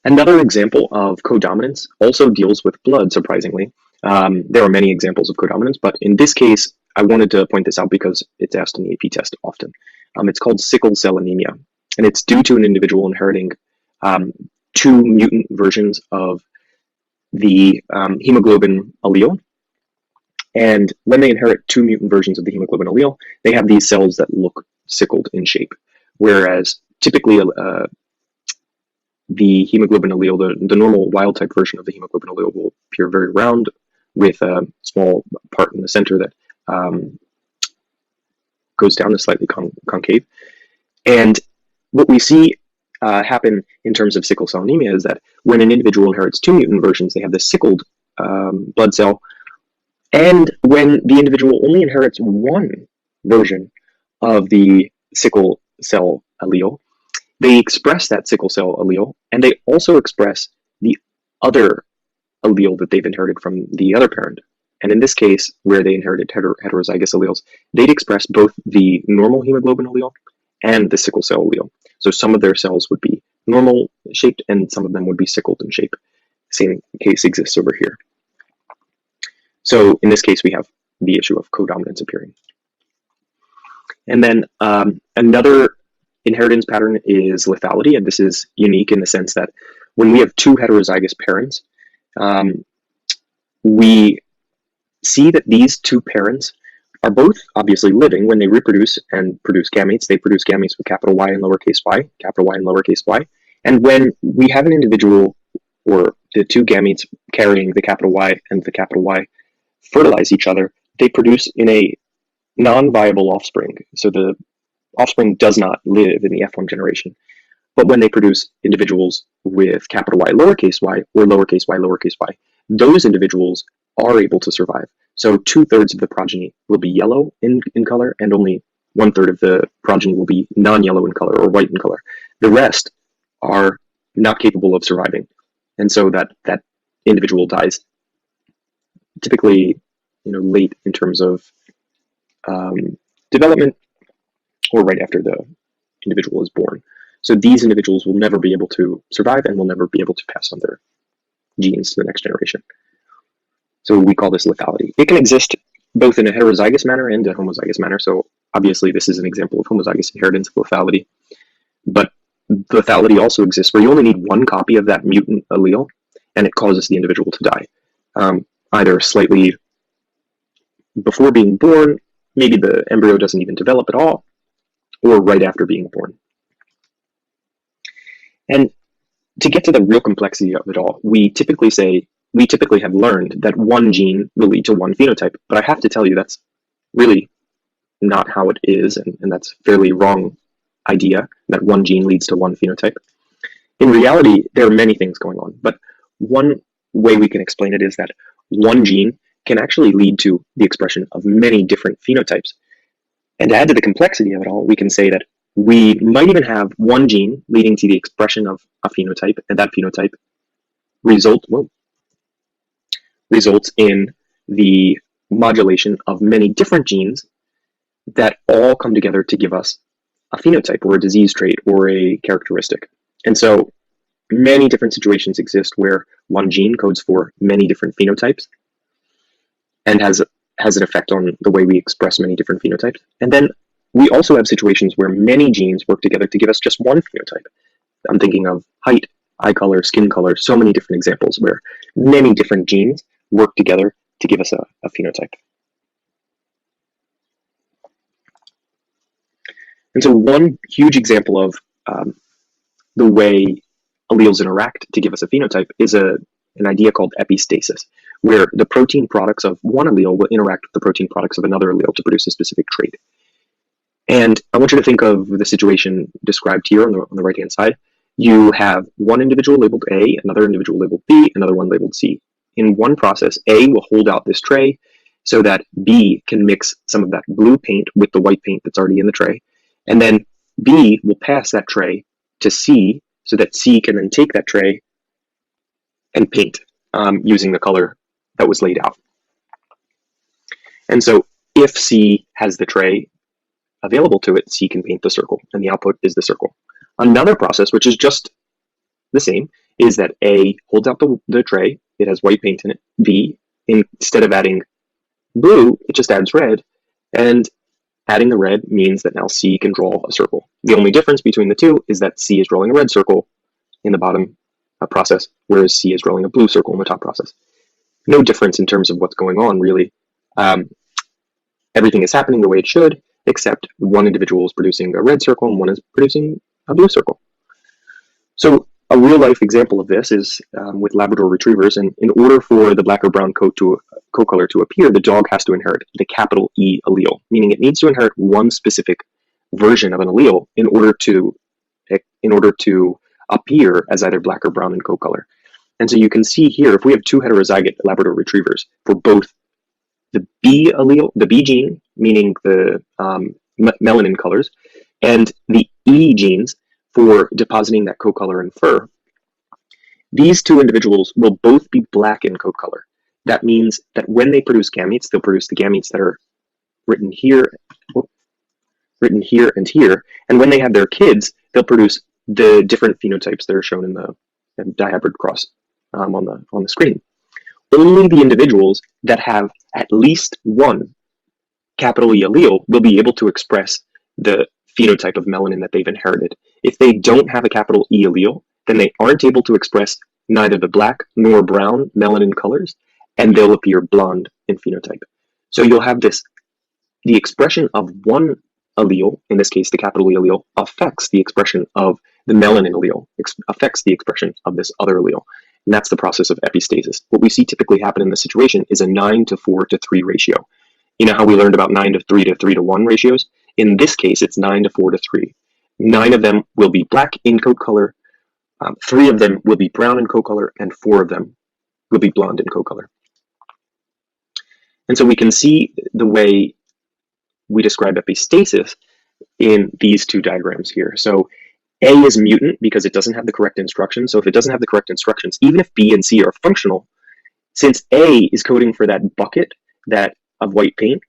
Another example of codominance also deals with blood, surprisingly. There are many examples of codominance, but in this case, I wanted to point this out because it's asked in the AP test often. It's called sickle cell anemia, and it's due to an individual inheriting two mutant versions of the hemoglobin allele. And when they inherit two mutant versions of the hemoglobin allele, they have these cells that look sickled in shape, whereas typically the hemoglobin allele, the normal wild-type version of the hemoglobin allele, will appear very round with a small part in the center that goes down to slightly concave. And what we see happen in terms of sickle cell anemia is that when an individual inherits two mutant versions, they have this sickled blood cell. And when the individual only inherits one version of the sickle cell allele, they express that sickle cell allele, and they also express the other allele that they've inherited from the other parent. And in this case, where they inherited heterozygous alleles, they'd express both the normal hemoglobin allele and the sickle cell allele. So some of their cells would be normal shaped, and some of them would be sickled in shape. Same case exists over here. So in this case, we have the issue of codominance appearing. And then another inheritance pattern is lethality, and this is unique in the sense that when we have two heterozygous parents, we see that these two parents are both obviously living. When they reproduce and produce gametes, they produce gametes with capital Y and lowercase y, capital Y and lowercase y. And when we have an individual, or the two gametes carrying the capital Y and the capital Y, fertilize each other, they produce in a non-viable offspring. So the offspring does not live in the F1 generation. But when they produce individuals with capital Y, lowercase y, or lowercase y, those individuals are able to survive. So 2/3 of the progeny will be yellow in color, and only 1/3 of the progeny will be non-yellow in color or white in color. The rest are not capable of surviving. And so that individual dies typically, late in terms of development, or right after the individual is born. So these individuals will never be able to survive and will never be able to pass on their genes to the next generation. So we call this lethality. It can exist both in a heterozygous manner and a homozygous manner. So obviously this is an example of homozygous inheritance of lethality. But lethality also exists where you only need one copy of that mutant allele, and it causes the individual to die. Either slightly before being born, maybe the embryo doesn't even develop at all, or right after being born. And to get to the real complexity of it all, we typically have learned that one gene will lead to one phenotype, but I have to tell you that's really not how it is, and that's a fairly wrong idea, that one gene leads to one phenotype. In reality, there are many things going on, but one way we can explain it is that one gene can actually lead to the expression of many different phenotypes. And to add to the complexity of it all, we can say that we might even have one gene leading to the expression of a phenotype, and that phenotype results in the modulation of many different genes that all come together to give us a phenotype or a disease trait or a characteristic. And so many different situations exist where one gene codes for many different phenotypes and has an effect on the way we express many different phenotypes. And then we also have situations where many genes work together to give us just one phenotype. I'm thinking of height, eye color, skin color, so many different examples where many different genes work together to give us a phenotype. And so one huge example of the way alleles interact to give us a phenotype is an idea called epistasis, where the protein products of one allele will interact with the protein products of another allele to produce a specific trait. And I want you to think of the situation described here on the right-hand side. You have one individual labeled A, another individual labeled B, another one labeled C. In one process, A will hold out this tray so that B can mix some of that blue paint with the white paint that's already in the tray. And then B will pass that tray to C so that C can then take that tray and paint using the color that was laid out. And so if C has the tray available to it, C can paint the circle, and the output is the circle. Another process, which is just the same, is that A holds out the tray, it has white paint in it. B, instead of adding blue, it just adds red, and adding the red means that now C can draw a circle. The only difference between the two is that C is drawing a red circle in the bottom process, whereas C is drawing a blue circle in the top process. No difference in terms of what's going on, really. Everything is happening the way it should, except one individual is producing a red circle and one is producing a blue circle. So a real-life example of this is with Labrador retrievers, and in order for the black or brown coat color to appear, the dog has to inherit the capital E allele, meaning it needs to inherit one specific version of an allele in order to appear as either black or brown in coat color. And so you can see here, if we have two heterozygote Labrador retrievers for both the B allele, the B gene, meaning the melanin colors, and the E genes for depositing that coat color in fur, these two individuals will both be black in coat color. That means that when they produce gametes, they'll produce the gametes that are written here and here, and when they have their kids, they'll produce the different phenotypes that are shown in the dihybrid cross on the screen. Only the individuals that have at least one capital E allele will be able to express the phenotype of melanin that they've inherited. If they don't have a capital E allele, then they aren't able to express neither the black nor brown melanin colors, and they'll appear blonde in phenotype. So you'll have the expression of one allele, in this case the capital E allele, affects the expression of the melanin allele, affects the expression of this other allele. And that's the process of epistasis. What we see typically happen in this situation is a 9:4:3 ratio. You know how we learned about 9:3 to 3:1 ratios? In this case, it's 9:4:3. 9 of them will be black in coat color, 3 of them will be brown in coat color, and 4 of them will be blonde in coat color. And so we can see the way we describe epistasis in these two diagrams here. So A is mutant because it doesn't have the correct instructions. So if it doesn't have the correct instructions, even if B and C are functional, since A is coding for that bucket of white paint,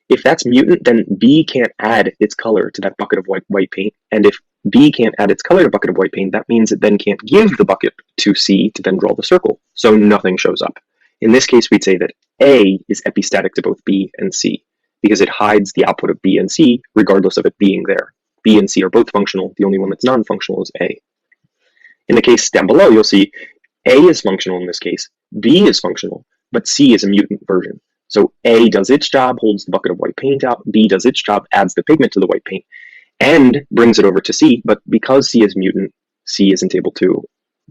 if that's mutant, then B can't add its color to that bucket of white paint. And if B can't add its color to a bucket of white paint, that means it then can't give the bucket to C to then draw the circle. So nothing shows up. In this case, we'd say that A is epistatic to both B and C because it hides the output of B and C regardless of it being there. B and C are both functional. The only one that's non-functional is A. In the case down below, you'll see A is functional in this case, B is functional, but C is a mutant version. So A does its job, holds the bucket of white paint out, B does its job, adds the pigment to the white paint, and brings it over to C, but because C is mutant, C isn't able to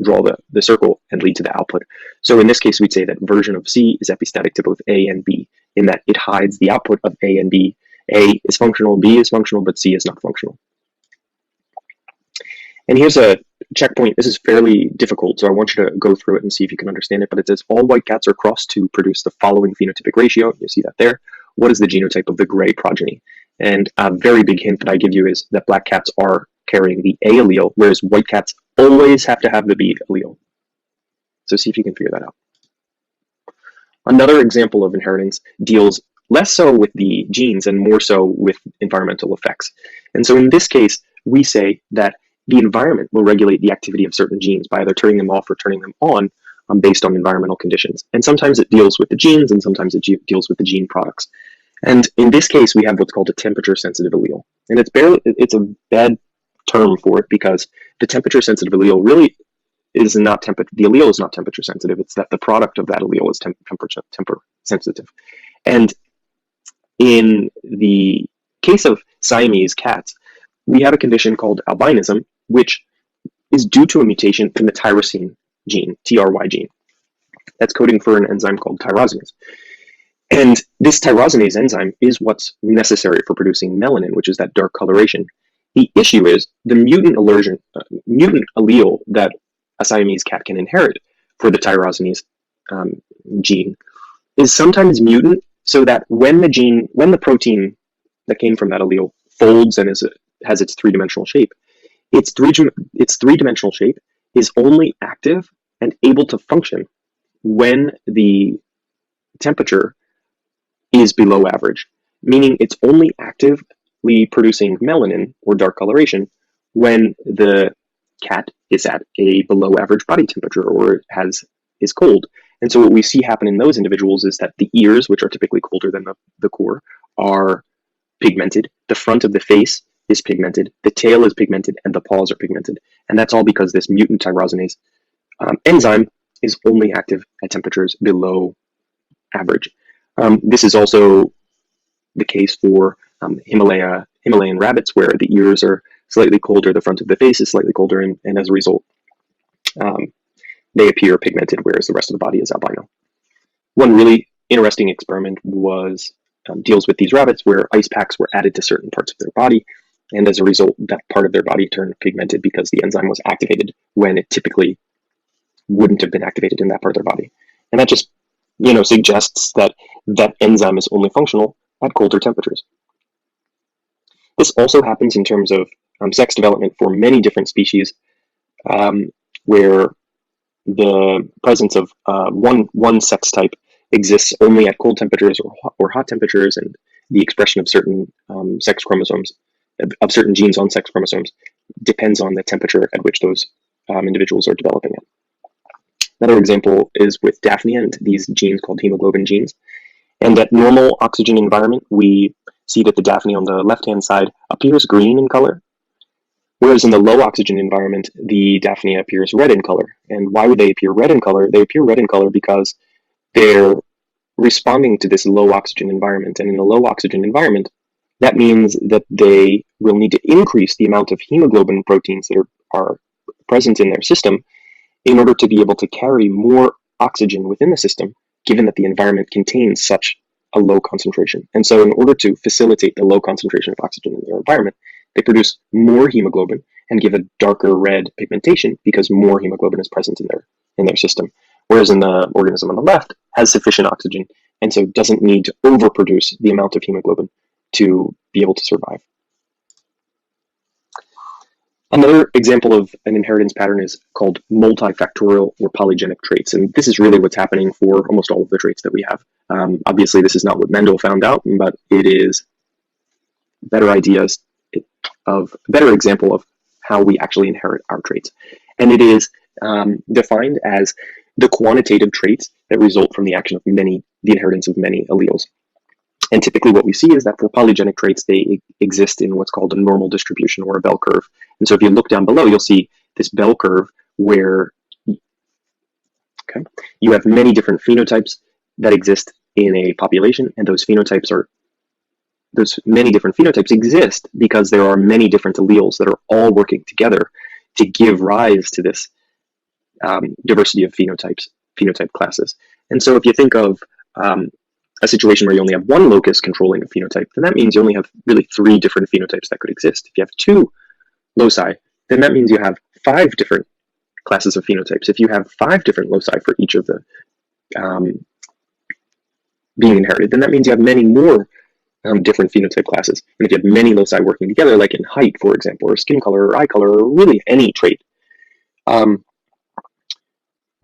draw the circle and lead to the output. So in this case, we'd say that version of C is epistatic to both A and B, in that it hides the output of A and B. A is functional, B is functional, but C is not functional. And here's a checkpoint. This is fairly difficult, so I want you to go through it and see if you can understand it, but it says all white cats are crossed to produce the following phenotypic ratio. You see that there. What is the genotype of the gray progeny? And a very big hint that I give you is that black cats are carrying the A allele, whereas white cats always have to have the B allele. So see if you can figure that out. Another example of inheritance deals less so with the genes and more so with environmental effects. And so in this case, we say that the environment will regulate the activity of certain genes by either turning them off or turning them on based on environmental conditions. And sometimes it deals with the genes and sometimes it deals with the gene products. And in this case, we have what's called a temperature-sensitive allele. And it's a bad term for it because the temperature-sensitive allele really is not the allele is not temperature sensitive. It's that the product of that allele is temperature sensitive. And in the case of Siamese cats, we have a condition called albinism, which is due to a mutation in the tyrosine gene, TRY gene. That's coding for an enzyme called tyrosinase. And this tyrosinase enzyme is what's necessary for producing melanin, which is that dark coloration. The issue is the mutant allele that a Siamese cat can inherit for the tyrosinase gene is sometimes mutant, so that when the protein that came from that allele folds and has its three-dimensional shape, its three-dimensional shape is only active and able to function when the temperature is below average, meaning it's only actively producing melanin or dark coloration when the cat is at a below average body temperature or is cold. And so what we see happen in those individuals is that the ears, which are typically colder than the core, are pigmented. The front of the face is pigmented. The tail is pigmented, and the paws are pigmented. And that's all because this mutant tyrosinase enzyme is only active at temperatures below average. This is also the case for Himalayan rabbits, where the ears are slightly colder, the front of the face is slightly colder, and as a result, they appear pigmented, whereas the rest of the body is albino. One really interesting experiment deals with these rabbits, where ice packs were added to certain parts of their body, and as a result, that part of their body turned pigmented because the enzyme was activated when it typically wouldn't have been activated in that part of their body. And that just suggests that that enzyme is only functional at colder temperatures. This also happens in terms of sex development for many different species, where the presence of one sex type exists only at cold temperatures or hot temperatures, and the expression of certain sex chromosomes, of certain genes on sex chromosomes, depends on the temperature at which those individuals are developing at. Another example is with Daphnia and these genes called hemoglobin genes. And at normal oxygen environment, we see that the Daphnia on the left-hand side appears green in color, whereas in the low oxygen environment, the Daphnia appears red in color. And why would they appear red in color? They appear red in color because they're responding to this low oxygen environment. And in a low oxygen environment, that means that they will need to increase the amount of hemoglobin proteins that are present in their system in order to be able to carry more oxygen within the system, given that the environment contains such a low concentration. And so in order to facilitate the low concentration of oxygen in their environment, they produce more hemoglobin and give a darker red pigmentation because more hemoglobin is present in their system. Whereas in the organism on the left has sufficient oxygen and so doesn't need to overproduce the amount of hemoglobin to be able to survive. Another example of an inheritance pattern is called multifactorial or polygenic traits, and this is really what's happening for almost all of the traits that we have. Obviously, this is not what Mendel found out, but it is a better example of how we actually inherit our traits. And it is defined as the quantitative traits that result from the action of the inheritance of many alleles. And typically what we see is that for polygenic traits, they exist in what's called a normal distribution or a bell curve. And so if you look down below, you'll see this bell curve where you have many different phenotypes that exist in a population, and those many different phenotypes exist because there are many different alleles that are all working together to give rise to this diversity of phenotype classes. And so if you think of a situation where you only have one locus controlling a phenotype, then that means you only have really 3 different phenotypes that could exist. If you have 2 loci, then that means you have 5 different classes of phenotypes. If you have 5 different loci for each of the being inherited, then that means you have many more different phenotype classes. And if you have many loci working together, like in height, for example, or skin color, or eye color, or really any trait,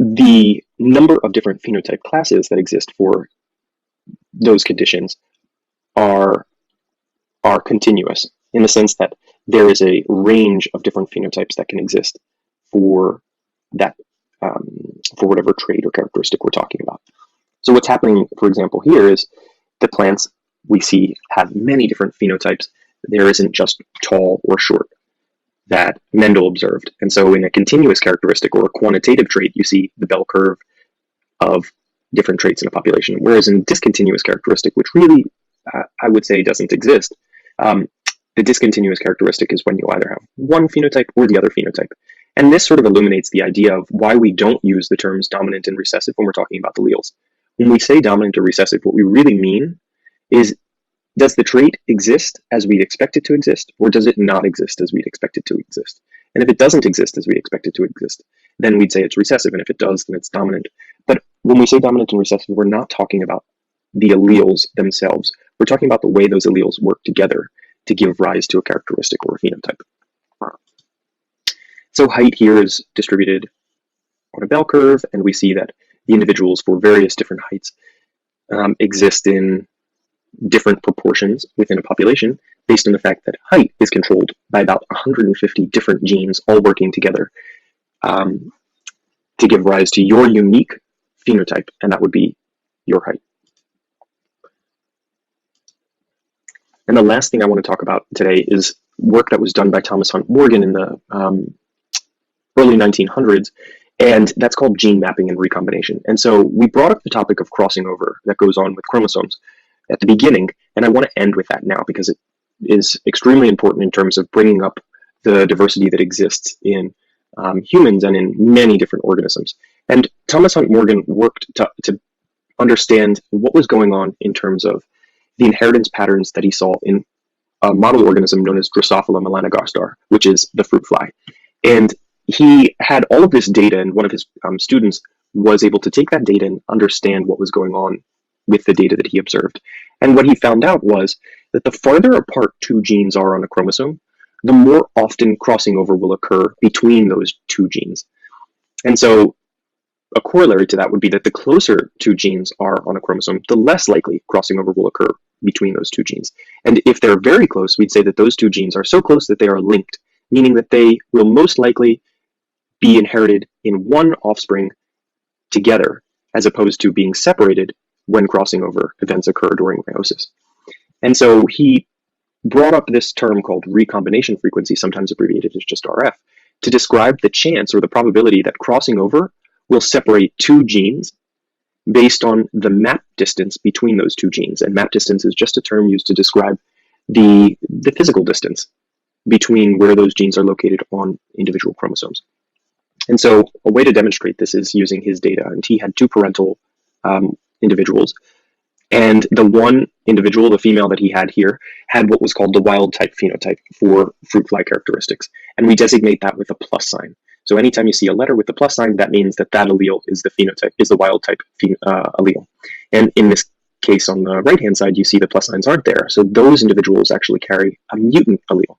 the number of different phenotype classes that exist for those conditions are continuous, in the sense that there is a range of different phenotypes that can exist for that for whatever trait or characteristic we're talking about. So what's happening, for example, here is the plants we see have many different phenotypes. There isn't just tall or short that Mendel observed. And so in a continuous characteristic or a quantitative trait, you see the bell curve of different traits in a population. Whereas in discontinuous characteristic, which really I would say doesn't exist, the discontinuous characteristic is when you either have one phenotype or the other phenotype. And this sort of illuminates the idea of why we don't use the terms dominant and recessive when we're talking about the alleles. When we say dominant or recessive, what we really mean is, does the trait exist as we'd expect it to exist, or does it not exist as we'd expect it to exist? And if it doesn't exist as we expect it to exist, then we'd say it's recessive, and if it does, then it's dominant. But when we say dominant and recessive, we're not talking about the alleles themselves. We're talking about the way those alleles work together to give rise to a characteristic or a phenotype. So height here is distributed on a bell curve, and we see that the individuals for various different heights exist in different proportions within a population based on the fact that height is controlled by about 150 different genes all working together to give rise to your unique phenotype, and that would be your height. And the last thing I want to talk about today is work that was done by Thomas Hunt Morgan in the early 1900s, and that's called gene mapping and recombination. And so we brought up the topic of crossing over that goes on with chromosomes at the beginning, and I want to end with that now because it is extremely important in terms of bringing up the diversity that exists in humans and in many different organisms. And Thomas Hunt Morgan worked to understand what was going on in terms of the inheritance patterns that he saw in a model organism known as Drosophila melanogaster, which is the fruit fly. And he had all of this data, and one of his students was able to take that data and understand what was going on with the data that he observed. And what he found out was that the farther apart two genes are on a chromosome, the more often crossing over will occur between those two genes. And so a corollary to that would be that the closer two genes are on a chromosome, the less likely crossing over will occur between those two genes. And if they're very close, we'd say that those two genes are so close that they are linked, meaning that they will most likely be inherited in one offspring together, as opposed to being separated when crossing over events occur during meiosis. And so he brought up this term called recombination frequency, sometimes abbreviated as just RF, to describe the chance or the probability that crossing over will separate two genes based on the map distance between those two genes. And map distance is just a term used to describe the physical distance between where those genes are located on individual chromosomes. And so a way to demonstrate this is using his data. And he had two parental individuals. And the one individual, the female that he had here, had what was called the wild type phenotype for fruit fly characteristics. And we designate that with a plus sign. So anytime you see a letter with the plus sign, that means that that allele is the phenotype, is the wild type allele. And in this case, on the right-hand side, you see the plus signs aren't there. So those individuals actually carry a mutant allele.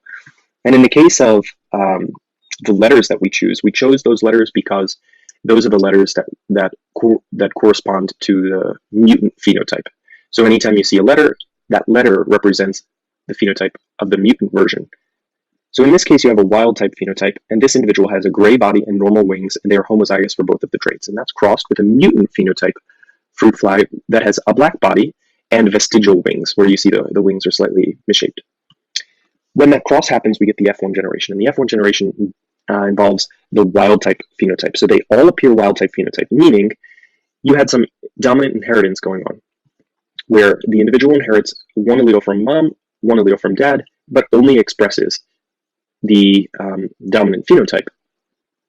And in the case of the letters that we chose those letters because those are the letters that correspond to the mutant phenotype. So anytime you see a letter, that letter represents the phenotype of the mutant version. So in this case, you have a wild type phenotype, and this individual has a gray body and normal wings, and they are homozygous for both of the traits. And that's crossed with a mutant phenotype fruit fly that has a black body and vestigial wings, where you see the wings are slightly misshaped. When that cross happens, we get the F1 generation, and the F1 generation involves the wild type phenotype. So they all appear wild type phenotype, meaning you had some dominant inheritance going on, where the individual inherits one allele from mom, one allele from dad, but only expresses the dominant phenotype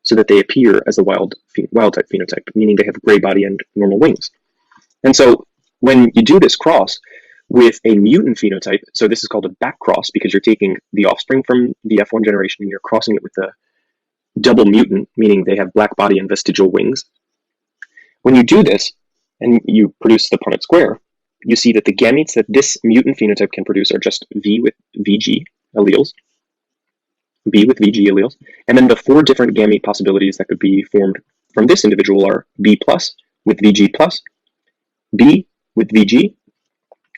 so that they appear as the wild type phenotype, meaning they have gray body and normal wings. And so when you do this cross with a mutant phenotype, so this is called a backcross because you're taking the offspring from the F1 generation and you're crossing it with the double mutant, meaning they have black body and vestigial wings. When you do this and you produce the Punnett square, you see that the gametes that this mutant phenotype can produce are just V with VG alleles, B with VG alleles, and then the four different gamete possibilities that could be formed from this individual are B plus with VG plus, B with VG,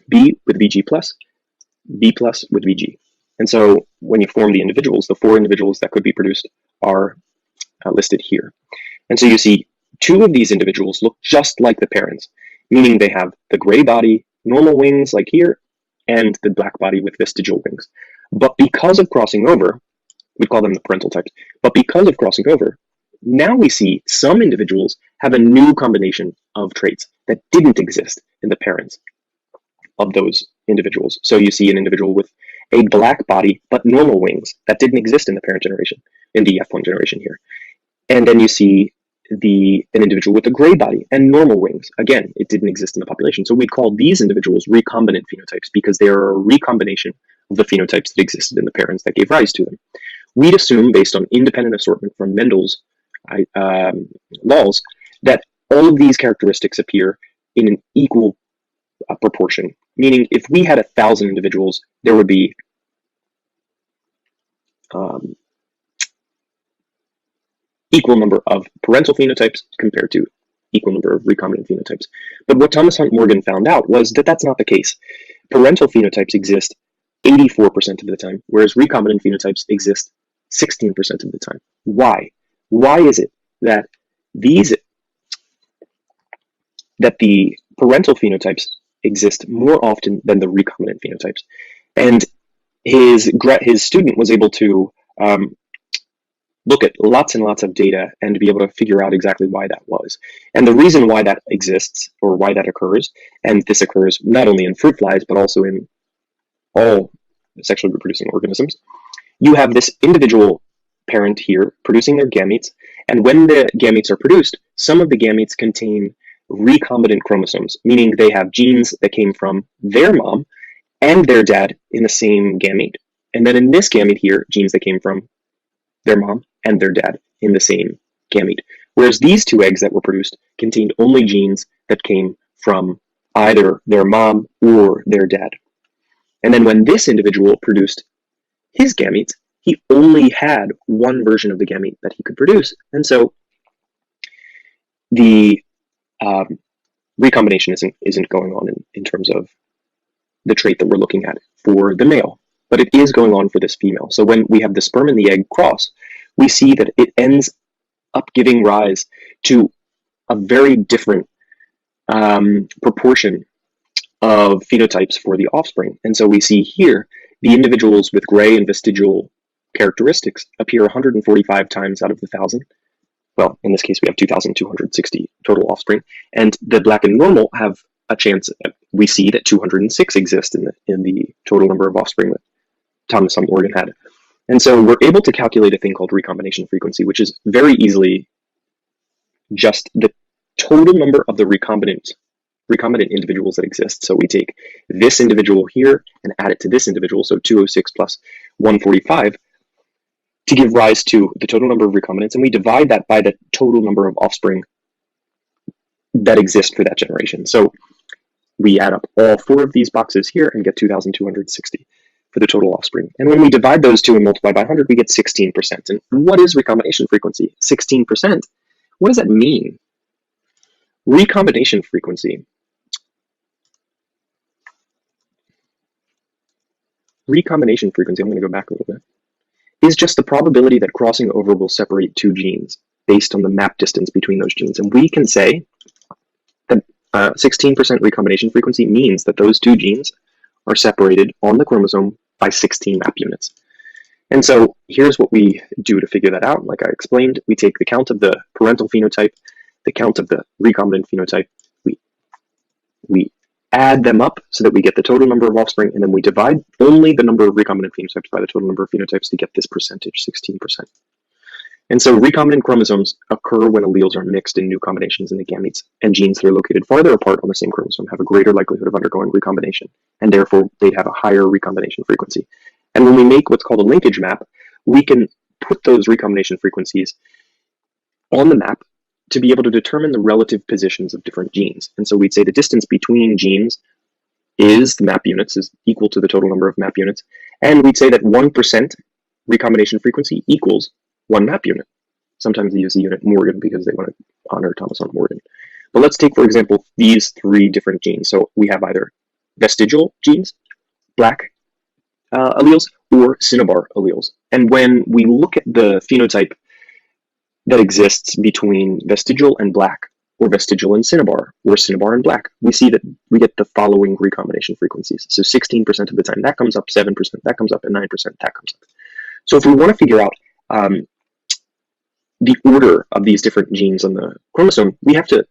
B with VG plus, B plus with VG. And so when you form the individuals, the 4 individuals that could be produced are listed here. And so you see 2 of these individuals look just like the parents, meaning they have the gray body, normal wings like here, and the black body with vestigial wings. But because of crossing over, we call them the parental types, but because of crossing over, now we see some individuals have a new combination of traits that didn't exist in the parents of those individuals. So you see an individual with a black body but normal wings that didn't exist in the parent generation, in the F1 generation here. And then you see an individual with a gray body and normal wings. Again, it didn't exist in the population. So we call these individuals recombinant phenotypes because they are a recombination of the phenotypes that existed in the parents that gave rise to them. We'd assume, based on independent assortment from Mendel's laws, that all of these characteristics appear in an equal proportion, meaning if we had 1,000 individuals, there would be equal number of parental phenotypes compared to equal number of recombinant phenotypes. But what Thomas Hunt Morgan found out was that that's not the case. Parental phenotypes exist 84% of the time, whereas recombinant phenotypes exist 16% of the time. Why? Why is it that the parental phenotypes exist more often than the recombinant phenotypes? And his student was able to look at lots and lots of data and be able to figure out exactly why that was. And the reason why that exists, or why that occurs, and this occurs not only in fruit flies, but also in all sexually reproducing organisms, you have this individual parent here producing their gametes, and when the gametes are produced, some of the gametes contain recombinant chromosomes, meaning they have genes that came from their mom and their dad in the same gamete. And then in this gamete here, genes that came from their mom and their dad in the same gamete. Whereas these 2 eggs that were produced contained only genes that came from either their mom or their dad. And then when this individual produced his gametes, he only had one version of the gamete that he could produce. And so the recombination isn't going on in terms of the trait that we're looking at for the male, but it is going on for this female. So when we have the sperm and the egg cross, we see that it ends up giving rise to a very different proportion of phenotypes for the offspring. And so we see here the individuals with gray and vestigial characteristics appear 145 times out of the 1,000. Well, in this case, we have 2,260 total offspring, and the black and normal have a chance. We see that 206 exist in the total number of offspring that Thomas Hunt Morgan had. And so we're able to calculate a thing called recombination frequency, which is very easily just the total number of the recombinant individuals that exist. So we take this individual here and add it to this individual, so 206 plus 145, to give rise to the total number of recombinants, and we divide that by the total number of offspring that exist for that generation. So we add up all 4 of these boxes here and get 2,260 for the total offspring. And when we divide those 2 and multiply by 100, we get 16%. And what is recombination frequency? 16%? What does that mean? Recombination frequency. Recombination frequency, I'm going to go back a little bit, is just the probability that crossing over will separate 2 genes based on the map distance between those genes. And we can say that 16% recombination frequency means that those 2 genes are separated on the chromosome by 16 map units. And so here's what we do to figure that out. Like I explained, we take the count of the parental phenotype, the count of the recombinant phenotype, we add them up so that we get the total number of offspring, and then we divide only the number of recombinant phenotypes by the total number of phenotypes to get this percentage, 16%. And so recombinant chromosomes occur when alleles are mixed in new combinations in the gametes, and genes that are located farther apart on the same chromosome have a greater likelihood of undergoing recombination, and therefore they'd have a higher recombination frequency. And when we make what's called a linkage map, we can put those recombination frequencies on the map to be able to determine the relative positions of different genes. And so we'd say the distance between genes is the map units, is equal to the total number of map units, and we'd say that 1% recombination frequency equals 1 map unit. Sometimes they use the unit Morgan because they want to honor Thomas Hunt Morgan. But let's take, for example, these 3 different genes. So we have either vestigial genes, black alleles, or cinnabar alleles. And when we look at the phenotype that exists between vestigial and black, or vestigial and cinnabar and black, we see that we get the following recombination frequencies. So 16% of the time that comes up, 7% that comes up, and 9% that comes up. So if we want to figure out the order of these different genes on the chromosome, we have to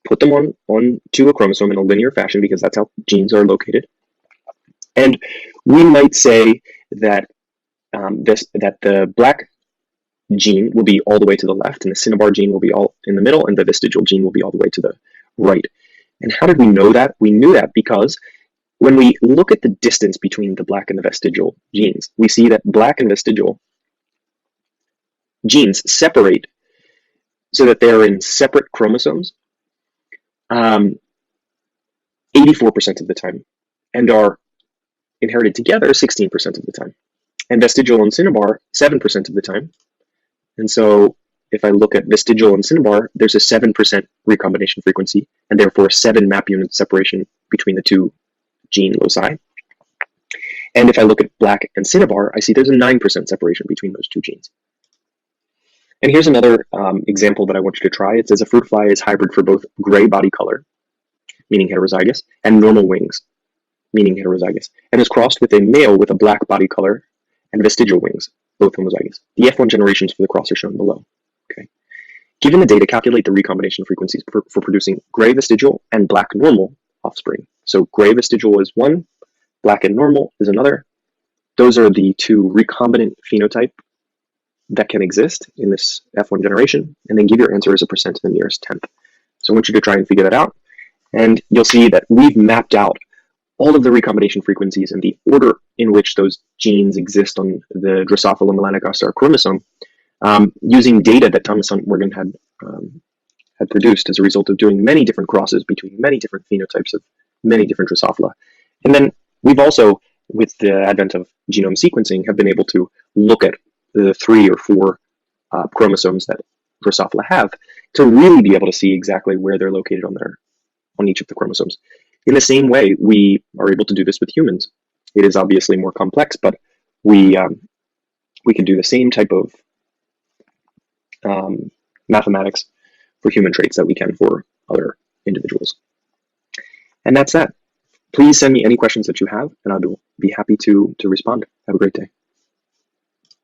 put them onto a chromosome in a linear fashion because that's how genes are located. And we might say that that the black gene will be all the way to the left, and the cinnabar gene will be all in the middle, and the vestigial gene will be all the way to the right. And how did we know that? We knew that because when we look at the distance between the black and the vestigial genes, we see that black and vestigial genes separate so that they're in separate chromosomes 84% of the time, and are inherited together 16% of the time. And vestigial and cinnabar 7% of the time. And so if I look at vestigial and cinnabar, there's a 7% recombination frequency, and therefore 7 map units separation between the 2 gene loci. And if I look at black and cinnabar, I see there's a 9% separation between those 2 genes. And here's another example that I want you to try. It says a fruit fly is hybrid for both gray body color, meaning heterozygous, and normal wings, meaning heterozygous, and is crossed with a male with a black body color and vestigial wings, both homozygous. The F1 generations for the cross are shown below. Okay. Given the data, calculate the recombination frequencies for producing gray vestigial and black normal offspring. So gray vestigial is one, black and normal is another. Those are the 2 recombinant phenotype that can exist in this F1 generation, and then give your answer as a percent to the nearest 10th. So I want you to try and figure that out, and you'll see that we've mapped out all of the recombination frequencies and the order in which those genes exist on the Drosophila melanogaster chromosome using data that Thomas Hunt Morgan had produced as a result of doing many different crosses between many different phenotypes of many different Drosophila. And then we've also, with the advent of genome sequencing, have been able to look at the 3 or 4 chromosomes that Drosophila have to really be able to see exactly where they're located on each of the chromosomes. In the same way, we are able to do this with humans. It is obviously more complex, but we can do the same type of mathematics for human traits that we can for other individuals. And that's that. Please send me any questions that you have, and I'll be happy to respond. Have a great day.